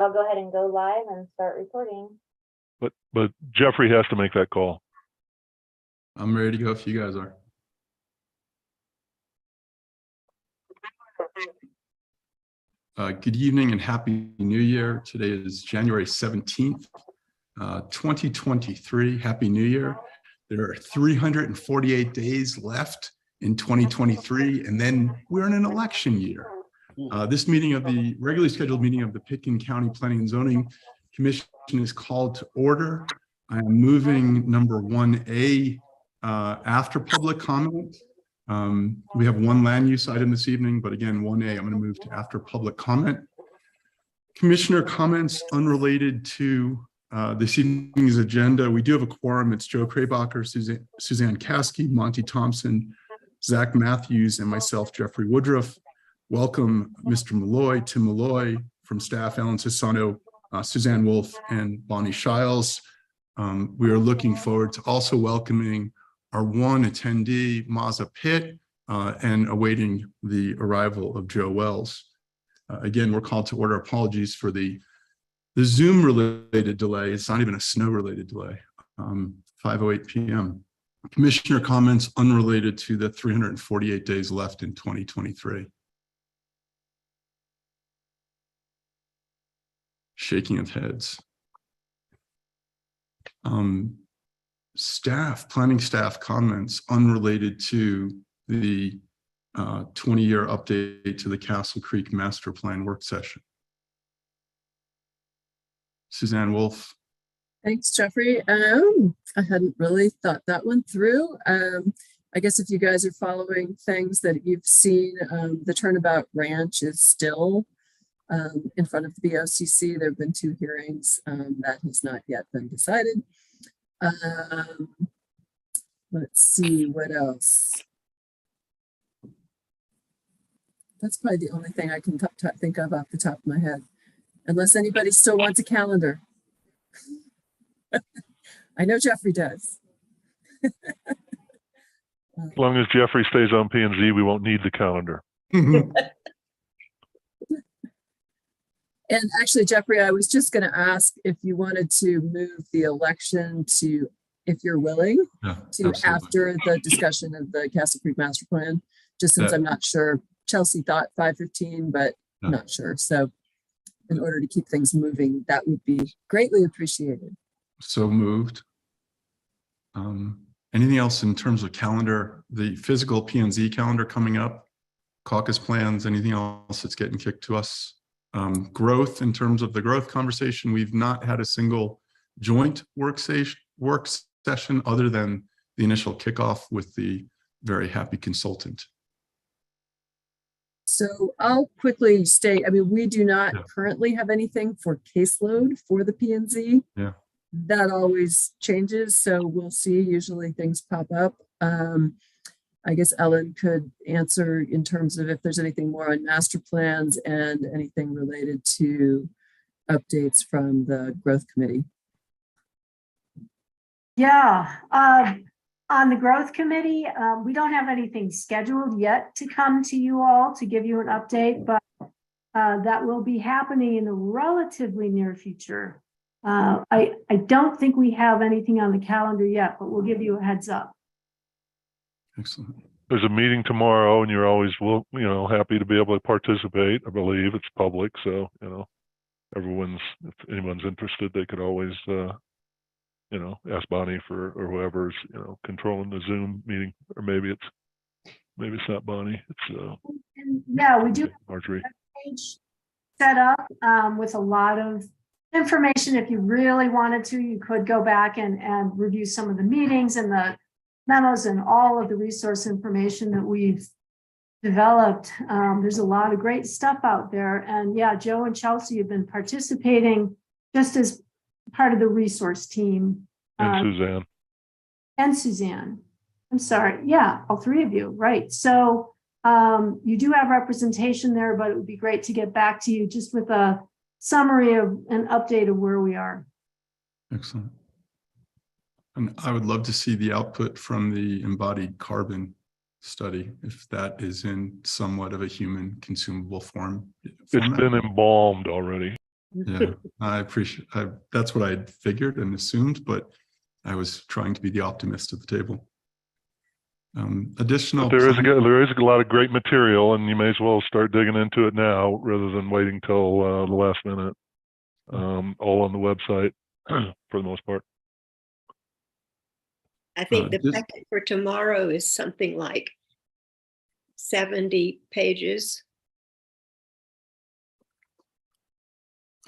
I'll go ahead and go live and start recording. But Jeffrey has to make that call. I'm ready to go if you guys are. Good evening and Happy New Year. Today is January 17th, 2023. Happy New Year. There are 348 days left in 2023, and then we're in an election year. This meeting of the regularly scheduled meeting of the Pitkin County Planning and Zoning Commission is called to order. I am moving number 1A after public comment. We have one land use item this evening, but again, 1A, I'm going to move to after public comment. Commissioner comments unrelated to this evening's agenda. We do have a quorum. It's Joe Kraybacher, Suzanne Caskey, Monty Thompson, Zach Matthews, and myself, Jeffrey Woodruff. Welcome, Mr. Malloy, Tim Malloy from staff, Ellen Sassano, Suzanne Wolf, and Bonnie Shiles. We are looking forward to also welcoming our one attendee, Maza Pitt, and awaiting the arrival of Joe Wells. Again, we're called to order. Apologies for the Zoom-related delay. It's not even a snow-related delay. 5:08 p.m. Commissioner comments unrelated to the 348 days left in 2023. Shaking of heads. Planning staff comments unrelated to the 20-year update to the Castle Creek Master Plan work session. Suzanne Wolf. Thanks, Jeffrey. I hadn't really thought that one through. I guess if you guys are following things that you've seen, the Turnabout Ranch is still in front of the BOCC. There have been 2 hearings that has not yet been decided. Let's see what else. That's probably the only thing I can think of off the top of my head, unless anybody still wants a calendar. I know Jeffrey does. As long as Jeffrey stays on P&Z, we won't need the calendar. And actually, Jeffrey, I was just going to ask if you wanted to move the election to, if you're willing, Yeah, to absolutely. after the discussion of the Castle Creek Master Plan, just since I'm not sure. Chelsea thought 5:15, but Yeah. not sure. So in order to keep things moving, that would be greatly appreciated. So moved. Anything else in terms of calendar, the physical P&Z calendar coming up, caucus plans, anything else that's getting kicked to us? Growth, in terms of the growth conversation, we've not had a single joint work session other than the initial kickoff with the very happy consultant. So I'll quickly state, I mean, we do not currently have anything for caseload for the P&Z. Yeah. That always changes, so we'll see. Usually things pop up. I guess Ellen could answer in terms of if there's anything more on master plans and anything related to updates from the growth committee. Yeah, on the growth committee, we don't have anything scheduled yet to come to you all to give you an update, but that will be happening in the relatively near future. I don't think we have anything on the calendar yet, but we'll give you a heads up. Excellent. There's a meeting tomorrow, and you're always, happy to be able to participate. I believe it's public, so if anyone's interested, they could always, ask Bonnie or whoever's, controlling the Zoom meeting, or maybe it's not Bonnie. It's yeah, we do have Marjorie. a page set up with a lot of information. If you really wanted to, you could go back and review some of the meetings and the memos and all of the resource information that we've developed. There's a lot of great stuff out there. And yeah, Joe and Chelsea have been participating just as part of the resource team. And Suzanne. And Suzanne. I'm sorry. Yeah, all 3 of you. Right. So you do have representation there, but it would be great to get back to you just with a summary of an update of where we are. Excellent. And I would love to see the output from the embodied carbon study, if that is in somewhat of a human consumable form. It's been embalmed already. Yeah, I appreciate, that's what I figured and assumed, but I was trying to be the optimist at the table. Additional. But there is a lot of great material, and you may as well start digging into it now rather than waiting till the last minute. All on the website for the most part. I think the just- packet for tomorrow is something like 70 pages.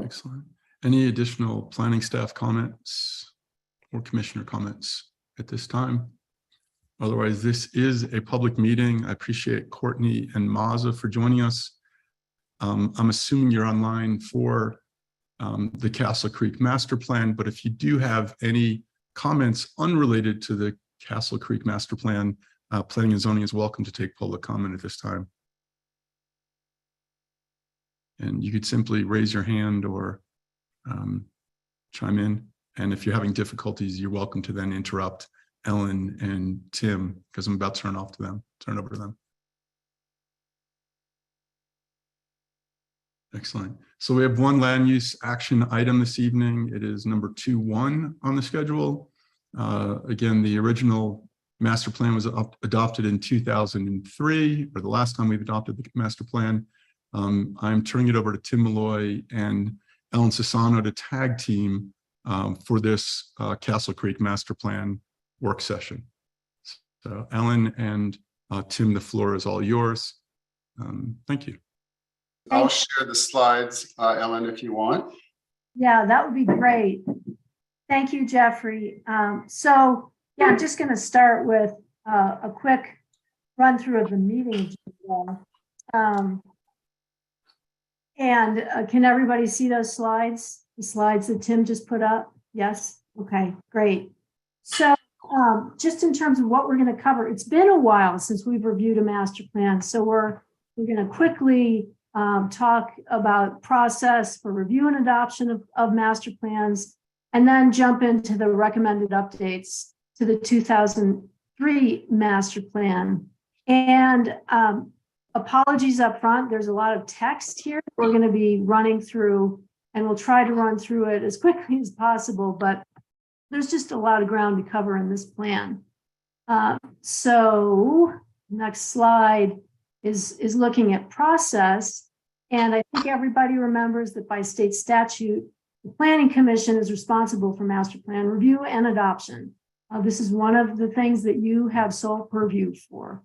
Excellent. Any additional planning staff comments or commissioner comments at this time? Otherwise, this is a public meeting. I appreciate Courtney and Maza for joining us. I'm assuming you're online for the Castle Creek Master Plan, but if you do have any comments unrelated to the Castle Creek Master Plan, Planning and Zoning is welcome to take public comment at this time. And you could simply raise your hand or chime in. And if you're having difficulties, you're welcome to then interrupt Ellen and Tim, because I'm about to turn over to them. Excellent. So we have one land use action item this evening. It is number 2.1 on the schedule. Again, the original master plan was adopted in 2003, or the last time we've adopted the master plan. I'm turning it over to Tim Malloy and Ellen Sassano to tag team for this Castle Creek Master Plan work session. So Ellen and Tim, the floor is all yours. Thank you. I'll share the slides, Ellen, if you want. Yeah, that would be great. Thank you, Jeffrey. So yeah, I'm just going to start with a quick run through of the meeting. Can everybody see those slides? The slides that Tim just put up? Yes? Okay, great. So just in terms of what we're going to cover, it's been a while since we've reviewed a master plan. So we're going to quickly talk about process for review and adoption of master plans, and then jump into the recommended updates to the 2003 master plan. And apologies up front, there's a lot of text here we're going to be running through, and we'll try to run through it as quickly as possible, but there's just a lot of ground to cover in this plan. So next slide is looking at process. And I think everybody remembers that by state statute, the Planning Commission is responsible for master plan review and adoption. This is one of the things that you have sole purview for.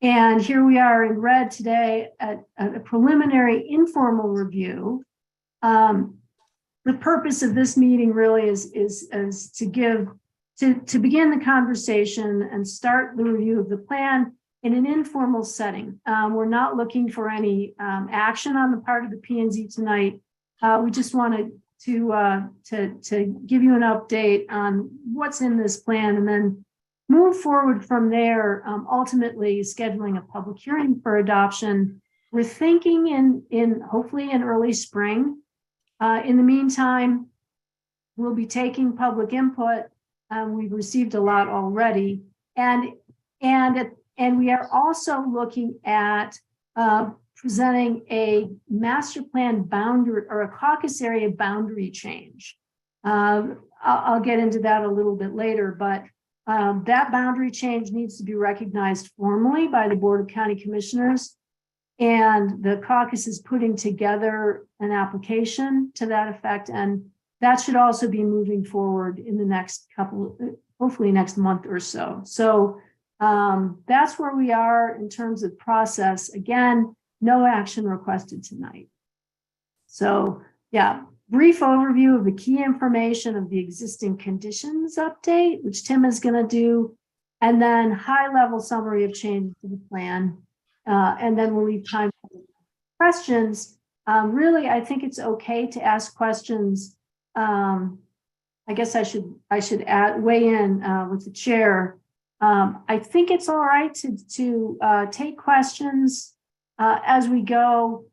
And here we are in red today at a preliminary informal review. The purpose of this meeting really is to begin the conversation and start the review of the plan in an informal setting. We're not looking for any action on the part of the P&Z tonight. We just wanted to give you an update on what's in this plan, and then move forward from there, ultimately scheduling a public hearing for adoption. We're thinking in hopefully in early spring. In the meantime, we'll be taking public input. We've received a lot already, and we are also looking at presenting a master plan boundary or a caucus area boundary change. I'll get into that a little bit later, but that boundary change needs to be recognized formally by the Board of County Commissioners, and the caucus is putting together an application to that effect, and that should also be moving forward in the next hopefully next month or so. So that's where we are in terms of process. Again, no action requested tonight. So yeah, brief overview of the key information of the existing conditions update, which Tim is going to do, and then high-level summary of changes to the plan. And then we'll leave time for questions. Really, I think it's okay to ask questions. I guess I should weigh in with the chair. I think it's all right to take questions as we go.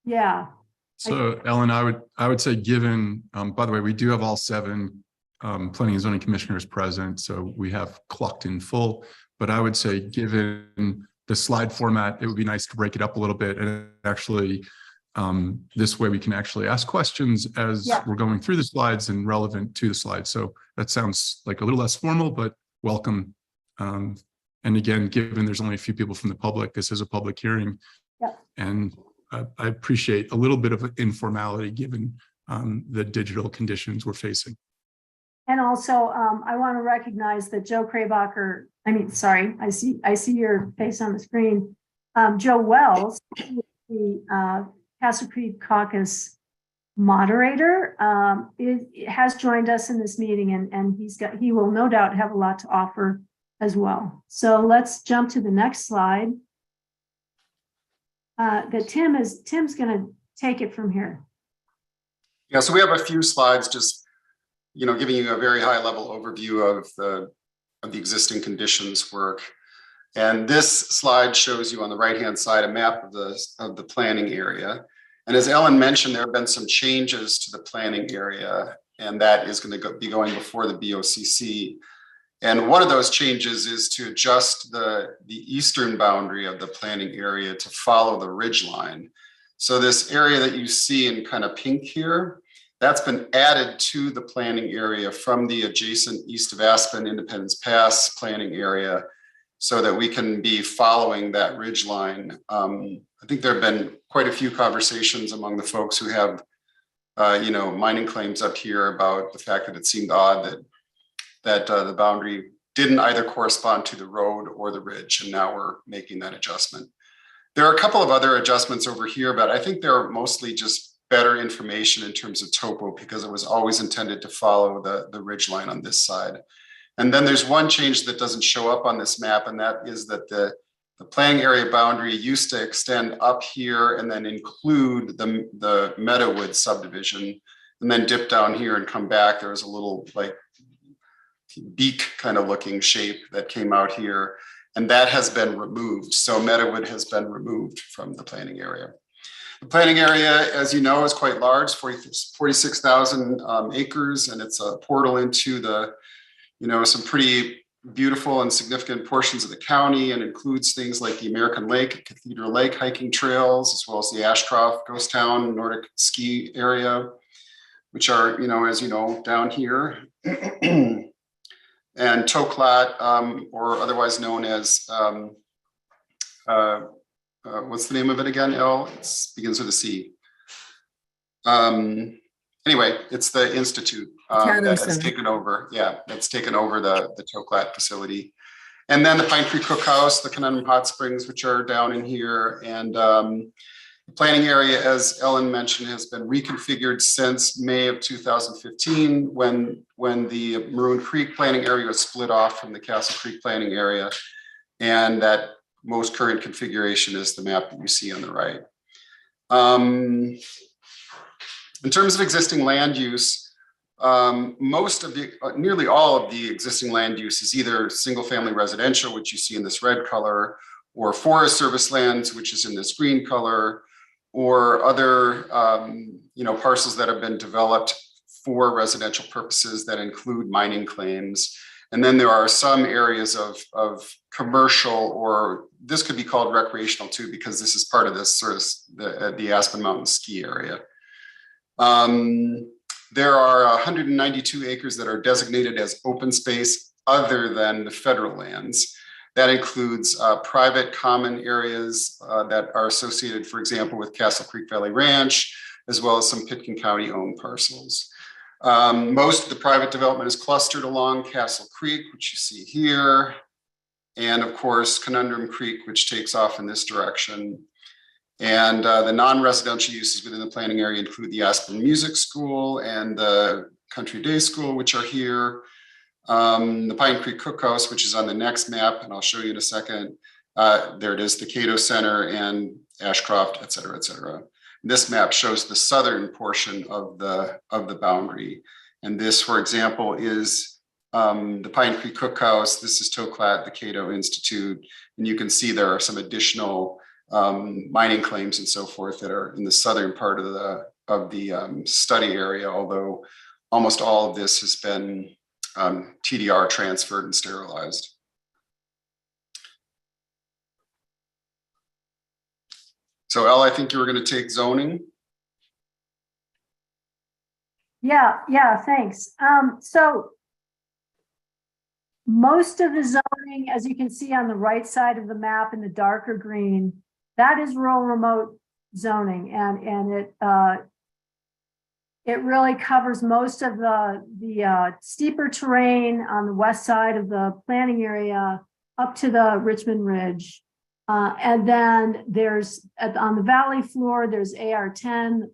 Yeah. So Ellen, I would say, given, by the way, we do have all 7 planning and zoning commissioners present, so we have clocked in full. But I would say, given the slide format, it would be nice to break it up a little bit and actually This way we can actually ask questions as Yeah. we're going through the slides and relevant to the slides. So that sounds like a little less formal, but welcome. And again, given there's only a few people from the public, this is a public hearing. Yeah. And I appreciate a little bit of informality given the digital conditions we're facing. And also, I want to recognize that Joe Krabacher, I see your face on the screen. Joe Wells, the Castle Creek Caucus moderator, has joined us in this meeting, and he will no doubt have a lot to offer as well. So let's jump to the next slide. Tim's going to take it from here. Yeah, so we have a few slides just, giving you a very high level overview of the existing conditions work. And this slide shows you on the right-hand side a map of the planning area. And as Ellen mentioned, there have been some changes to the planning area, and that is going to be going before the BOCC. And one of those changes is to adjust the eastern boundary of the planning area to follow the ridge line. So this area that you see in kind of pink here, that's been added to the planning area from the adjacent east of Aspen Independence Pass planning area so that we can be following that ridge line. I think there have been quite a few conversations among the folks who have, mining claims up here about the fact that it seemed odd that the boundary didn't either correspond to the road or the ridge, and now we're making that adjustment. There are a couple of other adjustments over here, but I think they're mostly just better information in terms of topo because it was always intended to follow the ridge line on this side. And then there's one change that doesn't show up on this map, and that is that the planning area boundary used to extend up here and then include the Meadowood subdivision and then dip down here and come back. There was a little like beak kind of looking shape that came out here, and that has been removed. So Meadowood has been removed from the planning area. The planning area, as you know, is quite large, 46,000 acres, and it's a portal into some pretty beautiful and significant portions of the county, and includes things like the American Lake, Cathedral Lake hiking trails, as well as the Ashcroft Ghost Town Nordic ski area, which are, as you know, down here. And Toklat, or otherwise known as, what's the name of it again, El? It begins with a C. Anyway, it's the Institute that has taken over. Yeah, that's taken over the Toklat facility. And then the Pine Creek Cookhouse, the Conundrum Hot Springs, which are down in here. And the planning area, as Ellen mentioned, has been reconfigured since May of 2015 when the Maroon Creek planning area was split off from the Castle Creek planning area. And that most current configuration is the map that you see on the right. In terms of existing land use, nearly all of the existing land use is either single family residential, which you see in this red color, or Forest Service lands, which is in this green color, or other parcels that have been developed for residential purposes that include mining claims. And then there are some areas of commercial, or this could be called recreational too, because this is part of this sort of the Aspen Mountain ski area. There are 192 acres that are designated as open space other than the federal lands. That includes private common areas that are associated, for example, with Castle Creek Valley Ranch, as well as some Pitkin County owned parcels. Most of the private development is clustered along Castle Creek, which you see here. And of course, Conundrum Creek, which takes off in this direction. And the non-residential uses within the planning area include the Aspen Music School and the Country Day School, which are here. The Pine Creek Cookhouse, which is on the next map, and I'll show you in a second. There it is, the Cato Center and Ashcroft, et cetera, et cetera. This map shows the southern portion of the boundary. And this, for example, is the Pine Creek Cookhouse. This is Toklat, the Cato Institute. And you can see there are some additional mining claims and so forth that are in the southern part of the study area, although almost all of this has been TDR transferred and sterilized. So Elle, I think you were going to take zoning. Yeah, thanks. So most of the zoning, as you can see on the right side of the map in the darker green, that is rural remote zoning, and it really covers most of the steeper terrain on the west side of the planning area up to the Richmond Ridge. And then there's on the valley floor, there's AR10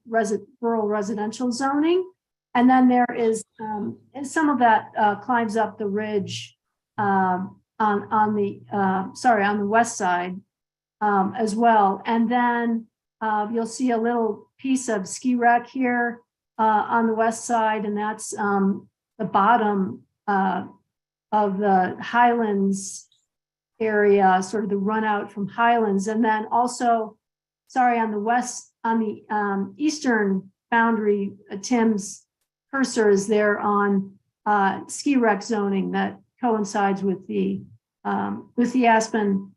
rural residential zoning. And then there is, and some of that climbs up the ridge on the west side as well. And then you'll see a little piece of ski rec here on the west side, and that's the bottom of the Highlands area, sort of the run out from Highlands. And then also, on the eastern boundary, Tim's cursor is there on ski rec zoning that coincides with the Aspen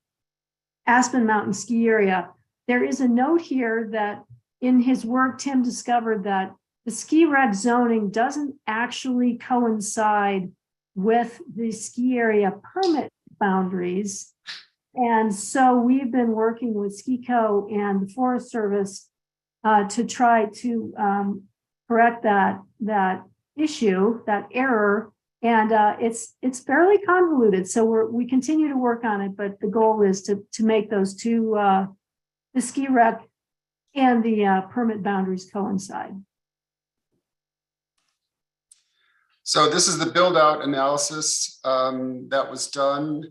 Mountain ski area. There is a note here that in his work, Tim discovered that the ski rec zoning doesn't actually coincide with the ski area permit boundaries. And so we've been working with SkiCo and the Forest Service to try to correct that issue, that error. And it's fairly convoluted. So we continue to work on it, but the goal is to make those two, the ski rec and the permit boundaries coincide. So this is the build out analysis that was done.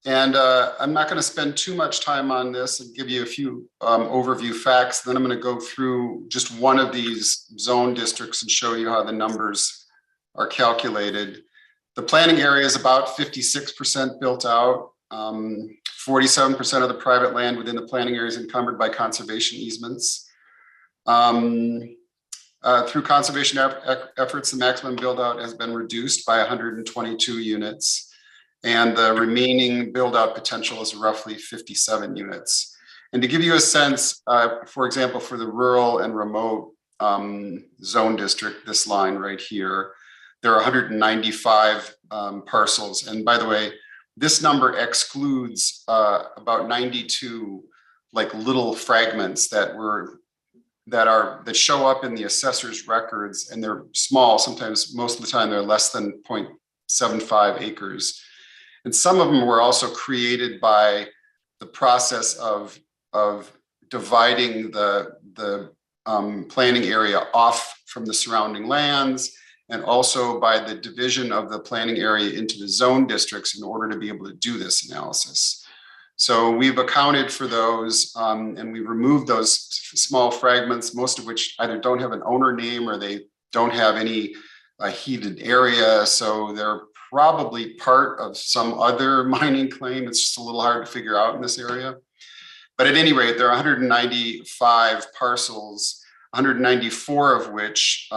And I'm not going to spend too much time on this and give you a few overview facts. Then I'm going to go through just one of these zone districts and show you how the numbers are calculated. The planning area is about 56% built out. 47% of the private land within the planning area is encumbered by conservation easements. Through conservation efforts, the maximum build out has been reduced by 122 units. And the remaining build out potential is roughly 57 units. And to give you a sense, for example, for the rural and remote zone district, this line right here, there are 195 parcels. And by the way, this number excludes about 92 like little fragments that show up in the assessor's records, and they're small. Sometimes, most of the time, they're less than 0.75 acres. And some of them were also created by the process of dividing the planning area off from the surrounding lands, and also by the division of the planning area into the zone districts in order to be able to do this analysis. So we've accounted for those and we removed those small fragments, most of which either don't have an owner name or they don't have any heated area. So they're probably part of some other mining claim. It's just a little hard to figure out in this area. But at any rate, there are 195 parcels, 194 of which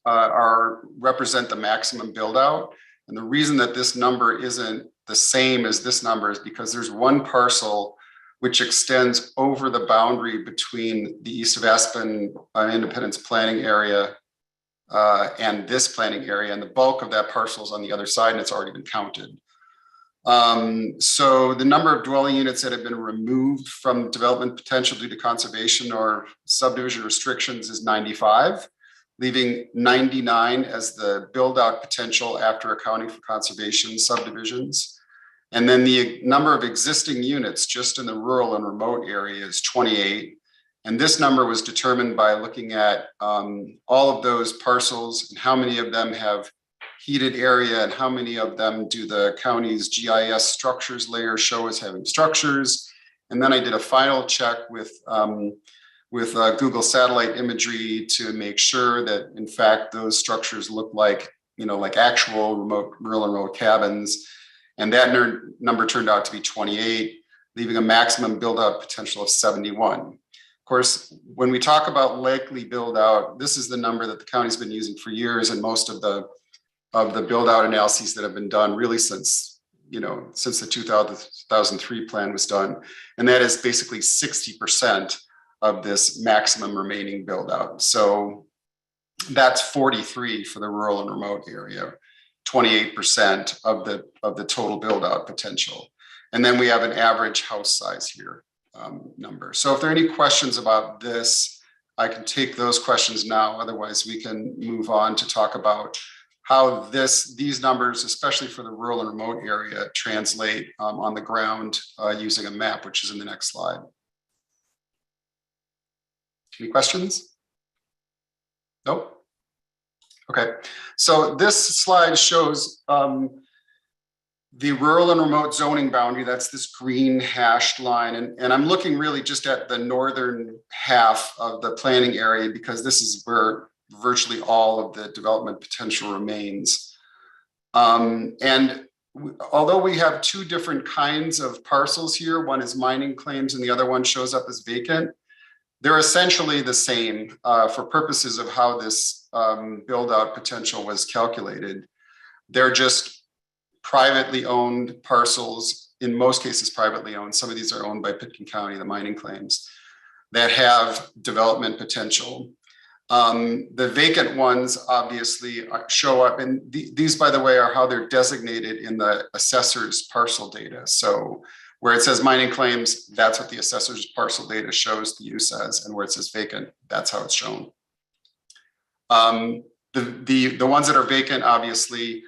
represent the maximum build out. And the reason that this number isn't the same as this number is because there's one parcel which extends over the boundary between the East of Aspen Independence planning area and this planning area. And the bulk of that parcel is on the other side, and it's already been counted. So the number of dwelling units that have been removed from development potential due to conservation or subdivision restrictions is 95. Leaving 99 as the build out potential after accounting for conservation subdivisions. And then the number of existing units just in the rural and remote area is 28. And this number was determined by looking at all of those parcels and how many of them have heated area and how many of them do the county's GIS structures layer show as having structures. And then I did a final check with Google satellite imagery to make sure that in fact those structures look like, like actual rural and remote cabins. And that number turned out to be 28, leaving a maximum build out potential of 71. Of course, when we talk about likely build out, this is the number that the county's been using for years, and most of the build out analyses that have been done really since since the 2003 plan was done. And that is basically 60% of this maximum remaining build out. So that's 43 for the rural and remote area, 28% of the total build out potential. And then we have an average house size here number. So if there are any questions about this, I can take those questions now. Otherwise, we can move on to talk about how these numbers, especially for the rural and remote area, translate on the ground using a map, which is in the next slide. Any questions? Nope. Okay, so this slide shows the rural and remote zoning boundary. That's this green hashed line. And I'm looking really just at the northern half of the planning area because this is where virtually all of the development potential remains. Although we have two different kinds of parcels here, one is mining claims and the other one shows up as vacant, they're essentially the same for purposes of how this build out potential was calculated. They're just privately owned parcels, in most cases privately owned. Some of these are owned by Pitkin County, the mining claims, that have development potential. The vacant ones obviously show up, and these, by the way, are how they're designated in the assessor's parcel data. So where it says mining claims, that's what the assessor's parcel data shows the use as, and where it says vacant, that's how it's shown. The ones that are vacant, obviously,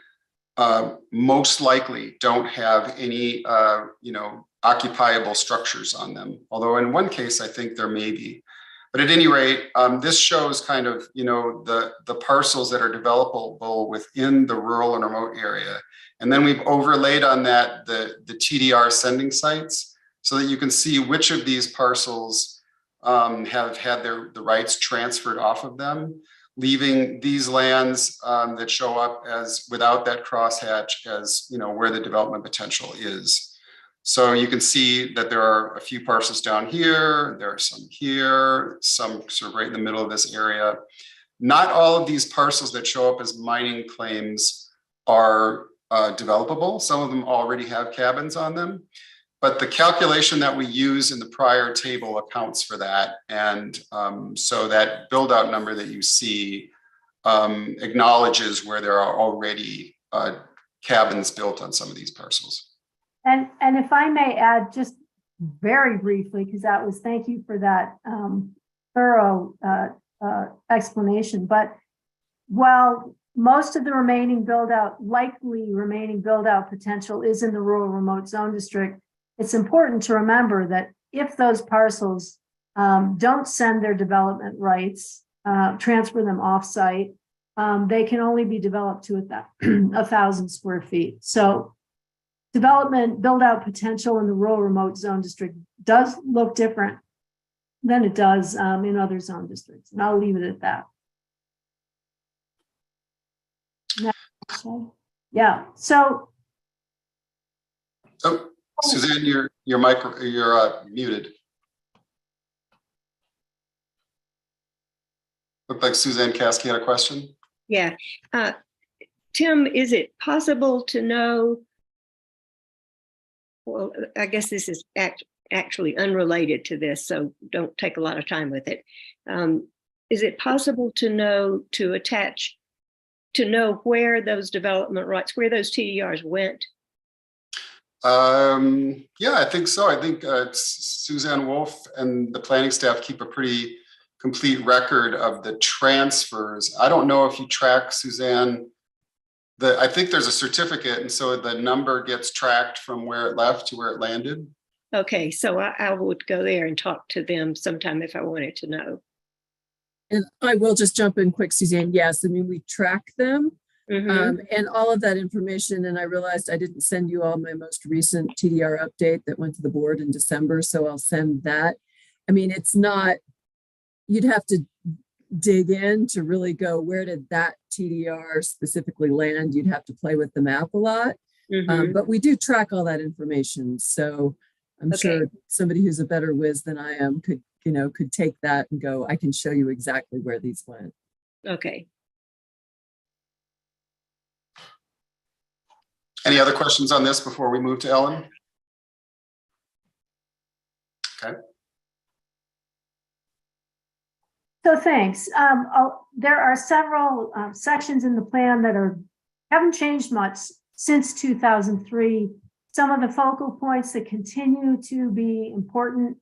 most likely don't have any, occupiable structures on them. Although in one case, I think there may be. But at any rate, this shows kind of, the parcels that are developable within the rural and remote area. And then we've overlaid on that the TDR sending sites so that you can see which of these parcels have had the rights transferred off of them, leaving these lands that show up as without that crosshatch as where the development potential is. So you can see that there are a few parcels down here, there are some here, some sort of right in the middle of this area. Not all of these parcels that show up as mining claims are developable. Some of them already have cabins on them, but the calculation that we use in the prior table accounts for that. And so that build out number that you see acknowledges where there are already cabins built on some of these parcels. And if I may add just very briefly, because thank you for that thorough explanation. But while most of the likely remaining build out potential is in the rural remote zone district, it's important to remember that if those parcels don't send their development rights, transfer them offsite, they can only be developed to 1,000 square feet. So development build out potential in the rural remote zone district does look different than it does in other zone districts. And I'll leave it at that. Yeah. So. Oh, Suzanne, you're muted. Looked like Suzanne Caskey had a question. Yeah. Tim, is it possible to know, well, I guess this is actually unrelated to this, so don't take a lot of time with it. Is it possible to know where those development rights, where those TDRs went? Yeah, I think so. I think Suzanne Wolf and the planning staff keep a pretty complete record of the transfers. I don't know if you track, Suzanne, I think there's a certificate, and so the number gets tracked from where it left to where it landed. Okay, so I would go there and talk to them sometime if I wanted to know. And I will just jump in quick, Suzanne. Yes, I mean, we track them and all of that information. And I realized I didn't send you all my most recent TDR update that went to the board in December. So I'll send that. I mean, it's not, you'd have to dig in to really go, where did that TDR specifically land? You'd have to play with the map a lot. But we do track all that information. So I'm sure somebody who's a better whiz than I am could take that and go, I can show you exactly where these went. Okay. Any other questions on this before we move to Ellen? Okay. So thanks. There are several sections in the plan that haven't changed much since 2003. Some of the focal points that continue to be important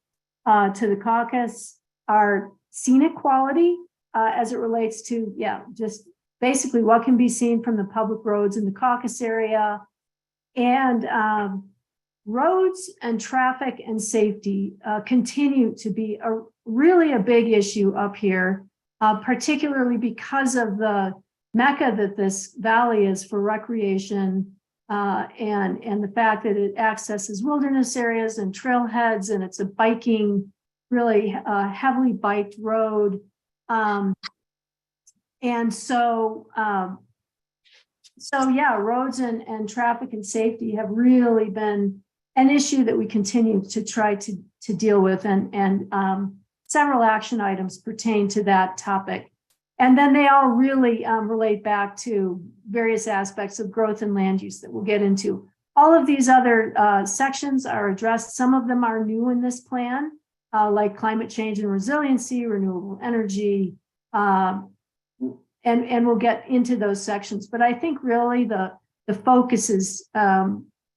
to the caucus are scenic quality as it relates to, just basically what can be seen from the public roads in the caucus area, and roads and traffic and safety continue to be really a big issue up here, particularly because of the mecca that this valley is for recreation, and the fact that it accesses wilderness areas and trailheads, and it's a biking, really heavily biked road. Roads and traffic and safety have really been an issue that we continue to try to deal with, and several action items pertain to that topic. And then they all really relate back to various aspects of growth and land use that we'll get into. All of these other sections are addressed. Some of them are new in this plan, like climate change and resiliency, renewable energy, and we'll get into those sections. But I think really the focuses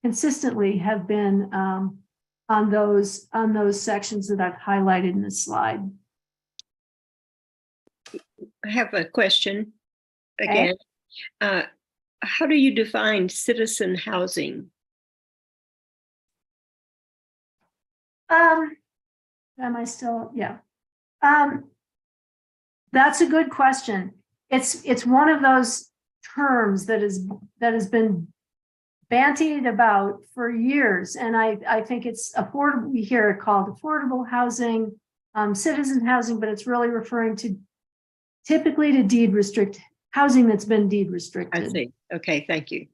consistently have been on those sections that I've highlighted in this slide. I have a question again. How do you define citizen housing? Am I still? Yeah. That's a good question. It's one of those terms that has been bantied about for years, and I think it's affordable. We hear it called affordable housing, citizen housing, but it's really referring to typically to deed restrict housing that's been deed restricted. I see. Okay, thank you.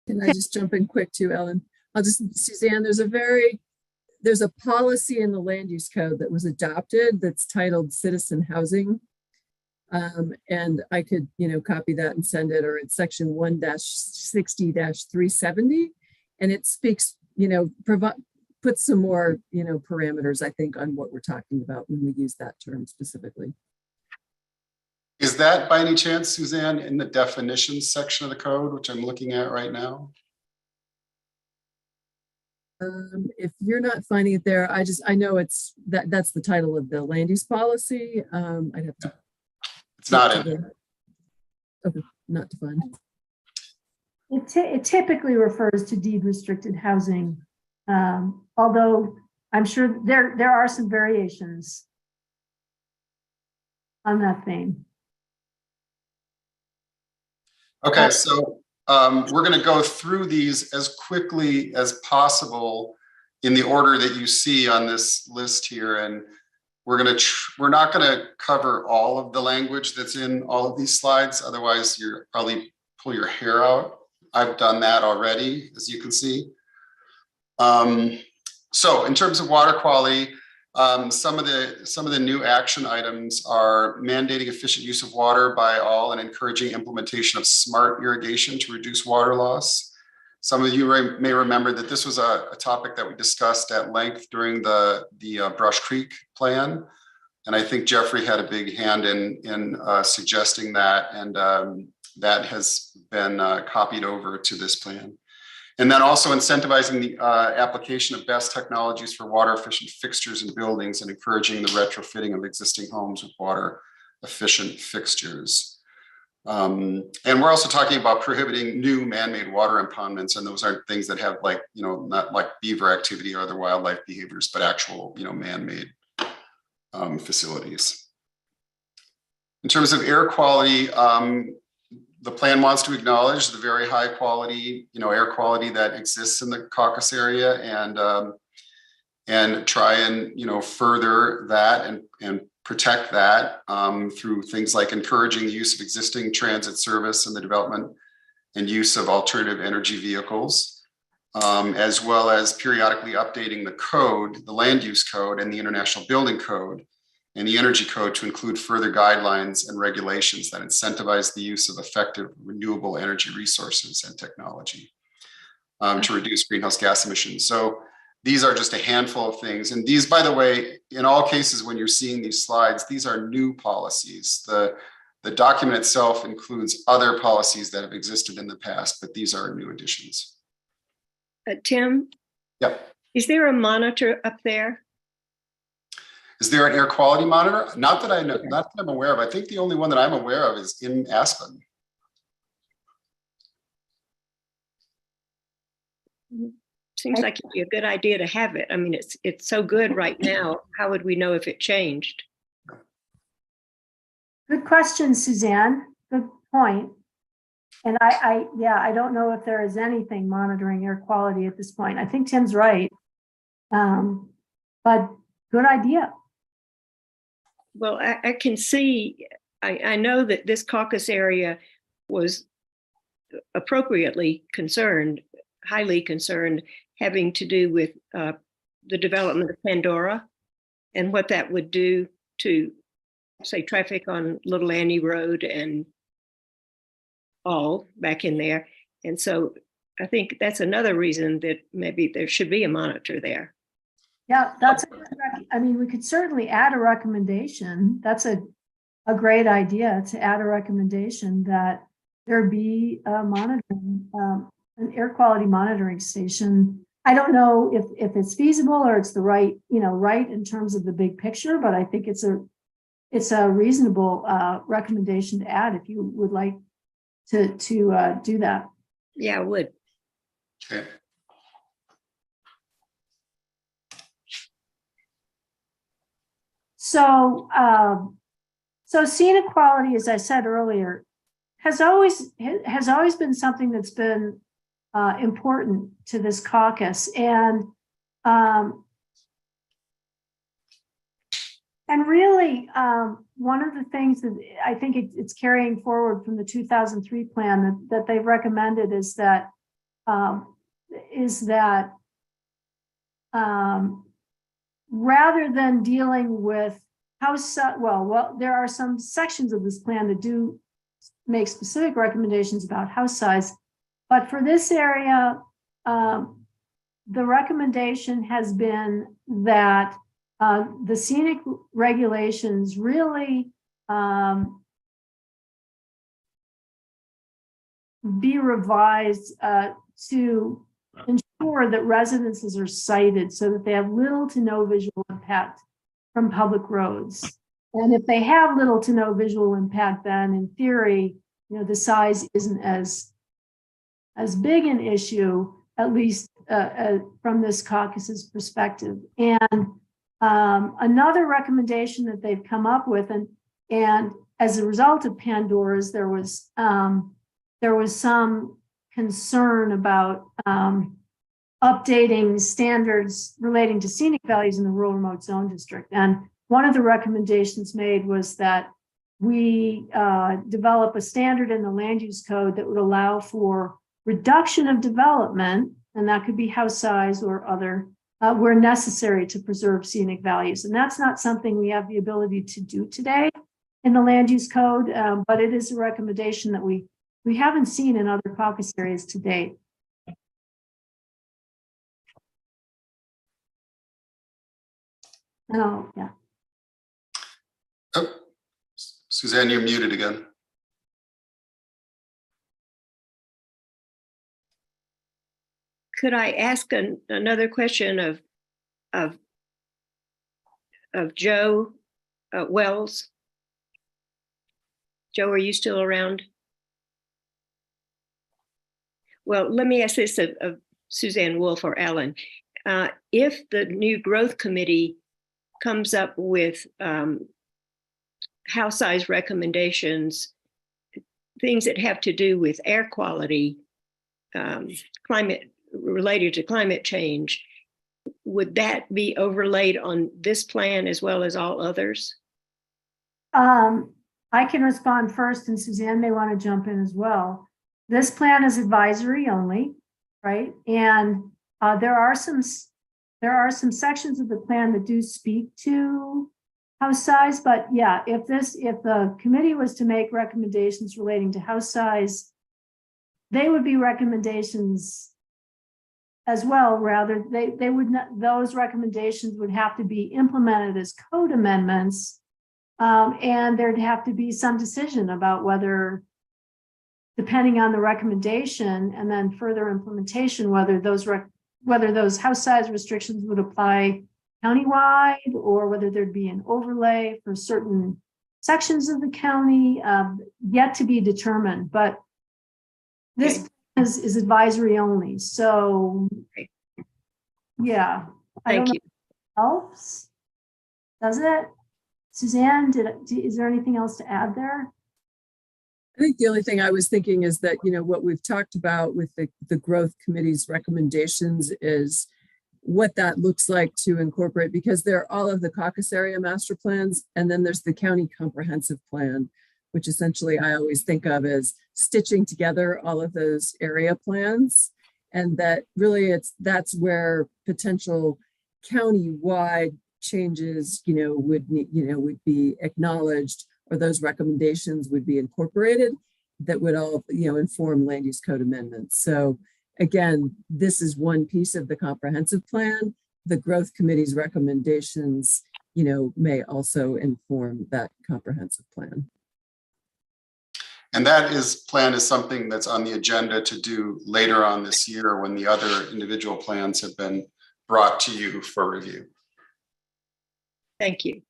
Can I just jump in quick too, Ellen? Suzanne, there's a policy in the land use code that was adopted that's titled citizen housing. And I could, copy that and send it, or it's section 1-60-370. And it speaks, puts some more, parameters, I think, on what we're talking about when we use that term specifically. Is that by any chance, Suzanne, in the definitions section of the code, which I'm looking at right now? If you're not finding it there, I know that's the title of the land use policy. I'd have to. It's not in. Okay, not defined. It typically refers to deed restricted housing, although I'm sure there are some variations on that theme. Okay, so we're going to go through these as quickly as possible in the order that you see on this list here, and we're not going to cover all of the language that's in all of these slides. Otherwise, you're probably pull your hair out. I've done that already, as you can see. So in terms of water quality, some of the new action items are mandating efficient use of water by all and encouraging implementation of smart irrigation to reduce water loss. Some of you may remember that this was a topic that we discussed at length during the Brush Creek plan. And I think Jeffrey had a big hand in suggesting that, and that has been copied over to this plan. And then also incentivizing the application of best technologies for water efficient fixtures and buildings, and encouraging the retrofitting of existing homes with water efficient fixtures. And we're also talking about prohibiting new man-made water impoundments, and those aren't things that have not like beaver activity or other wildlife behaviors, but actual man-made facilities. In terms of air quality, the plan wants to acknowledge the very high quality, air quality that exists in the caucus area, and try and further that and protect that through things like encouraging the use of existing transit service and the development and use of alternative energy vehicles, as well as periodically updating the code, the land use code and the International Building Code and the Energy Code to include further guidelines and regulations that incentivize the use of effective renewable energy resources and technology to reduce greenhouse gas emissions. So these are just a handful of things. And these, by the way, in all cases, when you're seeing these slides, these are new policies. The document itself includes other policies that have existed in the past, but these are new additions. Tim, Yep. is there a monitor up there? Is there an air quality monitor? Not that I know, not that I'm aware of. I think the only one that I'm aware of is in Aspen. Seems like it'd be a good idea to have it. I mean, it's so good right now. How would we know if it changed? Good question, Suzanne. Good point. And I don't know if there is anything monitoring air quality at this point. I think Tim's right. But good idea. Well, I can see, I know that this caucus area was appropriately concerned, highly concerned, having to do with the development of Pandora and what that would do to, say, traffic on Little Annie Road and all back in there. And so I think that's another reason that maybe there should be a monitor there. Yeah, I mean, we could certainly add a recommendation. That's a great idea to add a recommendation that there be a monitoring, an air quality monitoring station. I don't know if it's feasible or it's the right, right in terms of the big picture, but I think it's a reasonable recommendation to add if you would like to do that. Yeah, I would. Okay. So, so scenic quality, as I said earlier, has always been something that's been important to this caucus, and really, one of the things that I think it's carrying forward from the 2003 plan that they've recommended is that rather than dealing with there are some sections of this plan that do make specific recommendations about house size, but for this area, the recommendation has been that the scenic regulations really be revised to ensure that residences are sited so that they have little to no visual impact from public roads. And if they have little to no visual impact, then in theory, the size isn't as big an issue, at least from this caucus's perspective. And another recommendation that they've come up with, and as a result of Pandora's, there was some concern about updating standards relating to scenic values in the rural remote zone district. And one of the recommendations made was that we develop a standard in the land use code that would allow for reduction of development, and that could be house size or other, where necessary to preserve scenic values. And that's not something we have the ability to do today in the land use code, but it is a recommendation that we haven't seen in other caucus areas to date. Oh, yeah. Oh, Suzanne, you're muted again. Could I ask another question of Joe Wells? Joe, are you still around? Well, let me ask this of Suzanne Wolf or Ellen. If the new growth committee comes up with house size recommendations, things that have to do with air quality, climate related to climate change, would that be overlaid on this plan as well as all others? I can respond first, and Suzanne may want to jump in as well. This plan is advisory only, right? And there are some sections of the plan that do speak to house size, but yeah, if the committee was to make recommendations relating to house size, they would be recommendations as well, rather, they would not, those recommendations would have to be implemented as code amendments. And there'd have to be some decision about whether, depending on the recommendation and then further implementation, whether those house size restrictions would apply countywide or whether there'd be an overlay for certain sections of the county, yet to be determined. But this is advisory only. So, Okay. yeah. I don't Thank you. know if it helps. Does it? Suzanne, is there anything else to add there? I think the only thing I was thinking is that, you know, what we've talked about with the growth committee's recommendations is what that looks like to incorporate, because there are all of the caucus area master plans, and then there's the county comprehensive plan, which essentially I always think of as stitching together all of those area plans. And that really that's where potential county-wide changes, would be acknowledged, or those recommendations would be incorporated that would all, inform land use code amendments. So again, this is one piece of the comprehensive plan. The growth committee's recommendations, may also inform that comprehensive plan. And that plan is something that's on the agenda to do later on this year when the other individual plans have been brought to you for review. Thank you.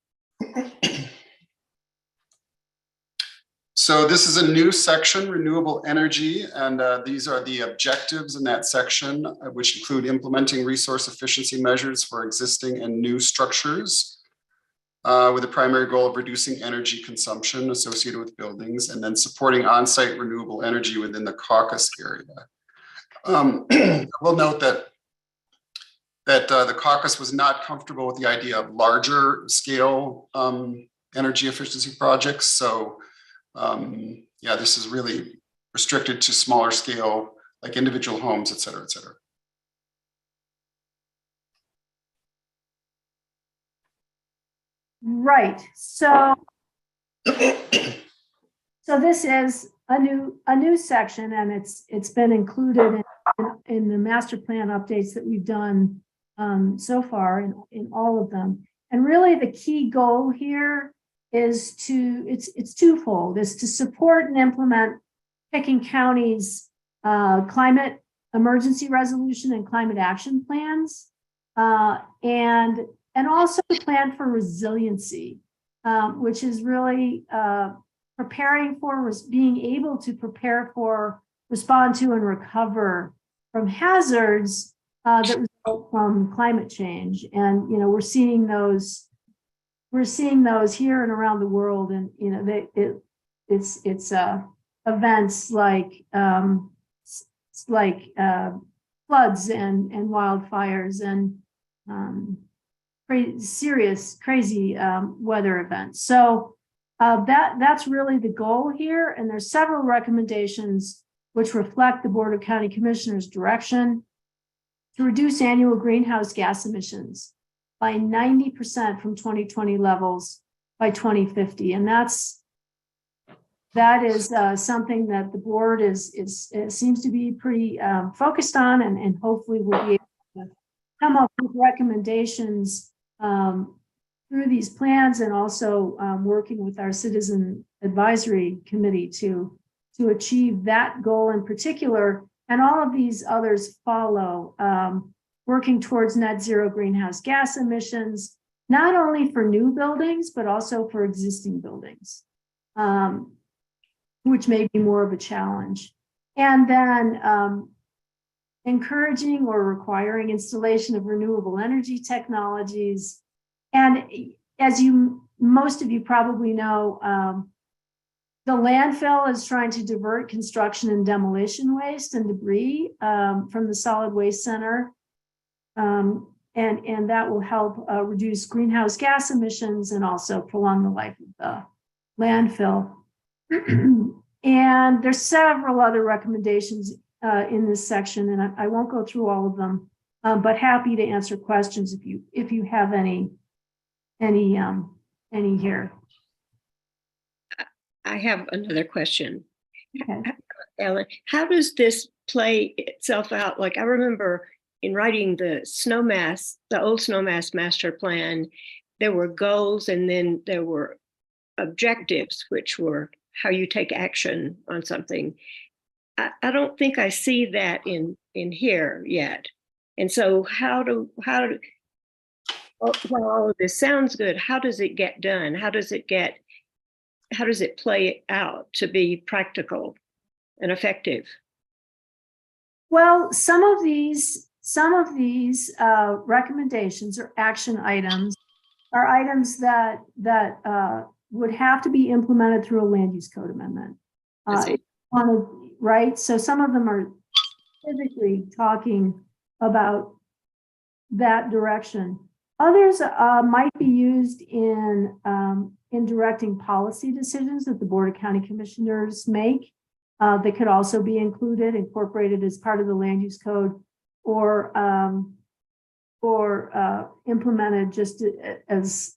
So this is a new section, renewable energy, and these are the objectives in that section, which include implementing resource efficiency measures for existing and new structures, with the primary goal of reducing energy consumption associated with buildings, and then supporting on-site renewable energy within the caucus area. We'll note that the caucus was not comfortable with the idea of larger scale energy efficiency projects. So yeah, this is really restricted to smaller scale, like individual homes, et cetera, et cetera. Right. So this is a new section, and it's been included in the master plan updates that we've done so far in all of them. And really the key goal here is it's twofold, is to support and implement Pickens County's climate emergency resolution and climate action plans, and also the plan for resiliency, which is really preparing for, being able to prepare for, respond to, and recover from hazards that result from climate change. And we're seeing those here and around the world, and it's events like floods and wildfires and crazy weather events. So that's really the goal here. And there's several recommendations which reflect the Board of County Commissioners' direction to reduce annual greenhouse gas emissions by 90% from 2020 levels by 2050. And that is something that the board seems to be pretty focused on, and hopefully will be able to come up with recommendations through these plans, and also working with our citizen advisory committee to achieve that goal in particular. And all of these others follow, working towards net zero greenhouse gas emissions, not only for new buildings, but also for existing buildings, which may be more of a challenge. And then encouraging or requiring installation of renewable energy technologies. And as most of you probably know, the landfill is trying to divert construction and demolition waste and debris from the solid waste center. And that will help reduce greenhouse gas emissions and also prolong the life of the landfill. And there's several other recommendations in this section, and I won't go through all of them, but happy to answer questions if you have any any here. I have another question. Okay. Ellen, how does this play itself out? Like I remember in writing the old Snowmass master plan, there were goals and then there were objectives, which were how you take action on something. I don't think I see that in here yet. And so while all of this sounds good, how does it get done? How does it play out to be practical and effective? Well, some of these recommendations or action items are items that would have to be implemented through a land use code amendment. Right? So some of them are specifically talking about that direction. Others might be used in directing policy decisions that the Board of County Commissioners make. They could also be incorporated as part of the land use code, or implemented just as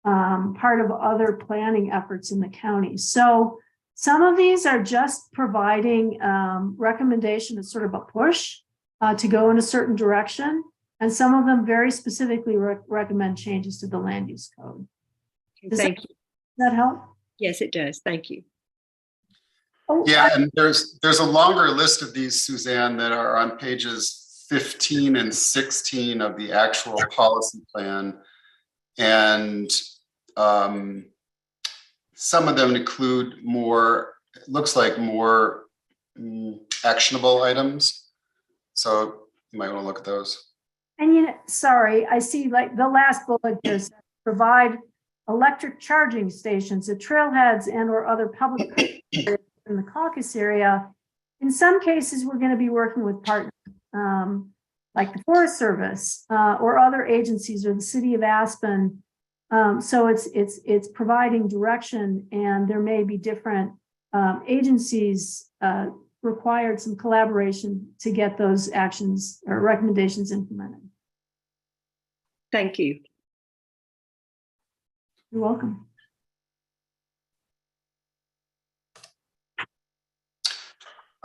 part of other planning efforts in the county. So some of these are just providing recommendation as sort of a push to go in a certain direction. And some of them very specifically recommend changes to the land use code. Thank you. Does that help? Yes, it does. Thank you. Oh, Yeah, and there's a longer list of these, Suzanne, that are on pages 15 and 16 of the actual policy plan. And some of them include more, it looks like more actionable items. So you might want to look at those. And sorry, I see like the last bullet here says provide electric charging stations at trailheads and or other public in the caucus area. In some cases, we're going to be working with partners like the Forest Service or other agencies or the city of Aspen. So it's providing direction, and there may be different agencies required some collaboration to get those actions or recommendations implemented. Thank you. You're welcome.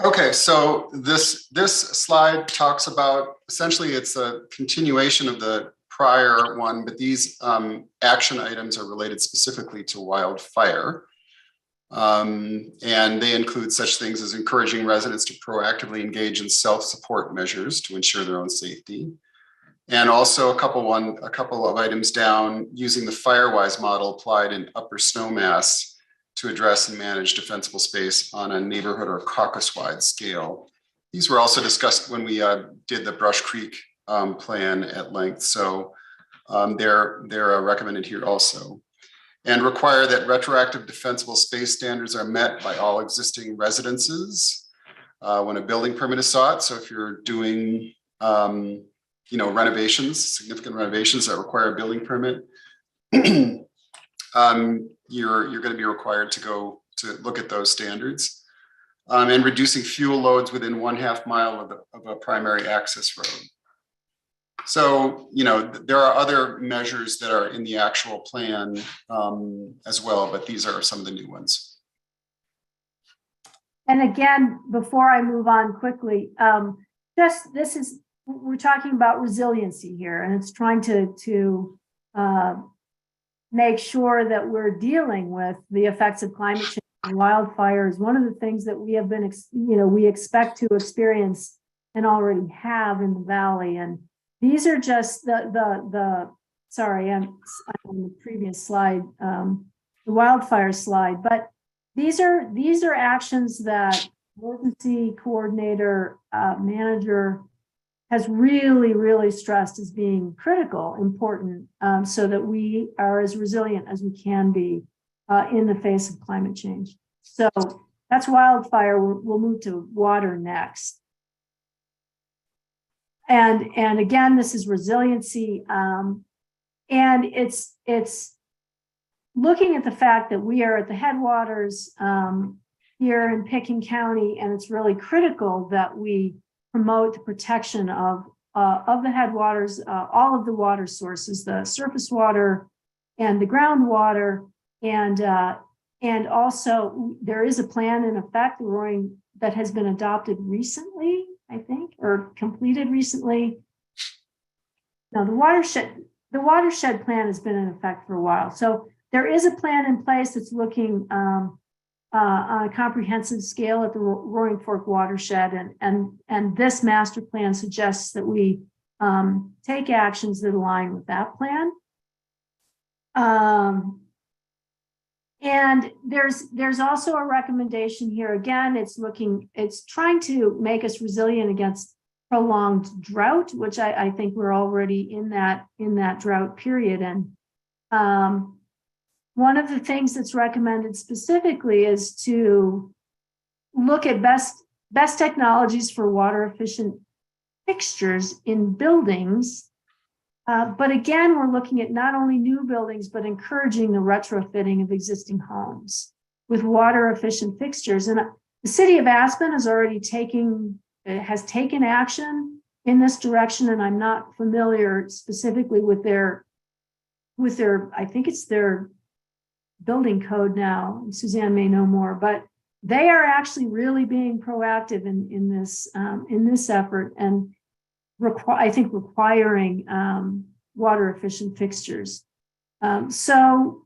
Okay, so this slide talks about, essentially it's a continuation of the prior one, but these action items are related specifically to wildfire. And they include such things as encouraging residents to proactively engage in self-support measures to ensure their own safety. And also a couple of items down, using the FireWise model applied in Upper Snowmass to address and manage defensible space on a neighborhood or caucus-wide scale. These were also discussed when we did the Brush Creek plan at length. So they're recommended here also. And require that retroactive defensible space standards are met by all existing residences when a building permit is sought. So if you're doing renovations, significant renovations that require a building permit, you're going to be required to go to look at those standards. And reducing fuel loads within 1/2 mile of a primary access road. So, there are other measures that are in the actual plan as well, but these are some of the new ones. And again, before I move on quickly, we're talking about resiliency here, and it's trying to make sure that we're dealing with the effects of climate change and wildfires. One of the things that we have been, we expect to experience and already have in the valley. And these are just sorry, I'm on the previous slide, the wildfire slide, but these are actions that emergency coordinator, manager has really stressed as being critical, important, so that we are as resilient as we can be in the face of climate change. So that's wildfire. We'll move to water next. And again, this is resiliency. And it's looking at the fact that we are at the headwaters here in Pickens County, and it's really critical that we promote the protection of the headwaters, all of the water sources, the surface water and the groundwater. And also there is a plan in effect, Roaring, that has been adopted recently, I think, or completed recently. Now the watershed plan has been in effect for a while. So there is a plan in place that's looking on a comprehensive scale at the Roaring Fork watershed. And this master plan suggests that we take actions that align with that plan. And there's also a recommendation here. Again, it's trying to make us resilient against prolonged drought, which I think we're already in that drought period. And one of the things that's recommended specifically is to look at best technologies for water efficient fixtures in buildings. But again, we're looking at not only new buildings, but encouraging the retrofitting of existing homes with water efficient fixtures. And the city of Aspen has taken action in this direction. And I'm not familiar specifically with their, I think it's their building code now. Suzanne may know more, but they are actually really being proactive in this effort, and I think requiring water efficient fixtures. So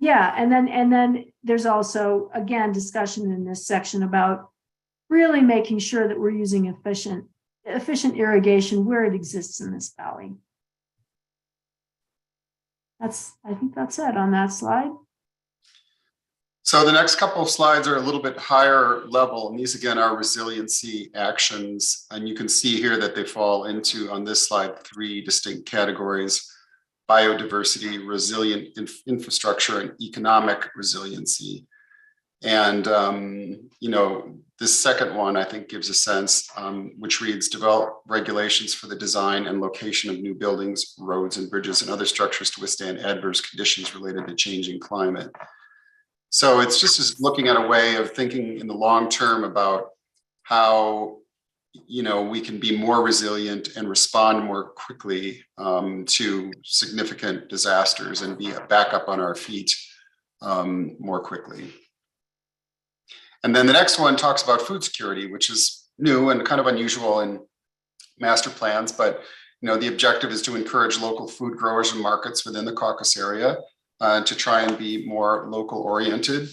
yeah, and then there's also, again, discussion in this section about really making sure that we're using efficient irrigation where it exists in this valley. I think that's it on that slide. So the next couple of slides are a little bit higher level, and these again are resiliency actions. And you can see here that they fall into, on this slide, 3 distinct categories: biodiversity, resilient infrastructure, and economic resiliency. And, this second one, I think, gives a sense, which reads: develop regulations for the design and location of new buildings, roads, and bridges, and other structures to withstand adverse conditions related to changing climate. So it's just looking at a way of thinking in the long term about how, we can be more resilient and respond more quickly to significant disasters and be back up on our feet more quickly. And then the next one talks about food security, which is new and kind of unusual in master plans. But, the objective is to encourage local food growers and markets within the caucus area to try and be more local oriented.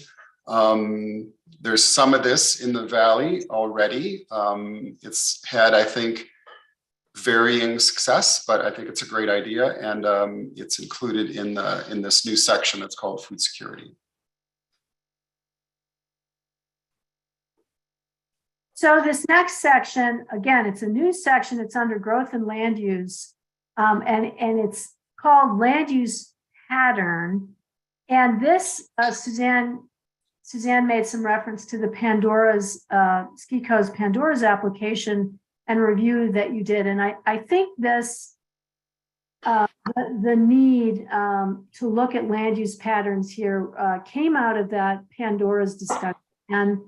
There's some of this in the valley already. It's had, I think, varying success, but I think it's a great idea. And it's included in this new section that's called food security. So this next section, again, it's a new section. It's under growth and land use, and it's called land use pattern. And this, Suzanne made some reference to the SKICO's Pandora's application and review that you did. And I think this, the need to look at land use patterns here came out of that Pandora's discussion. And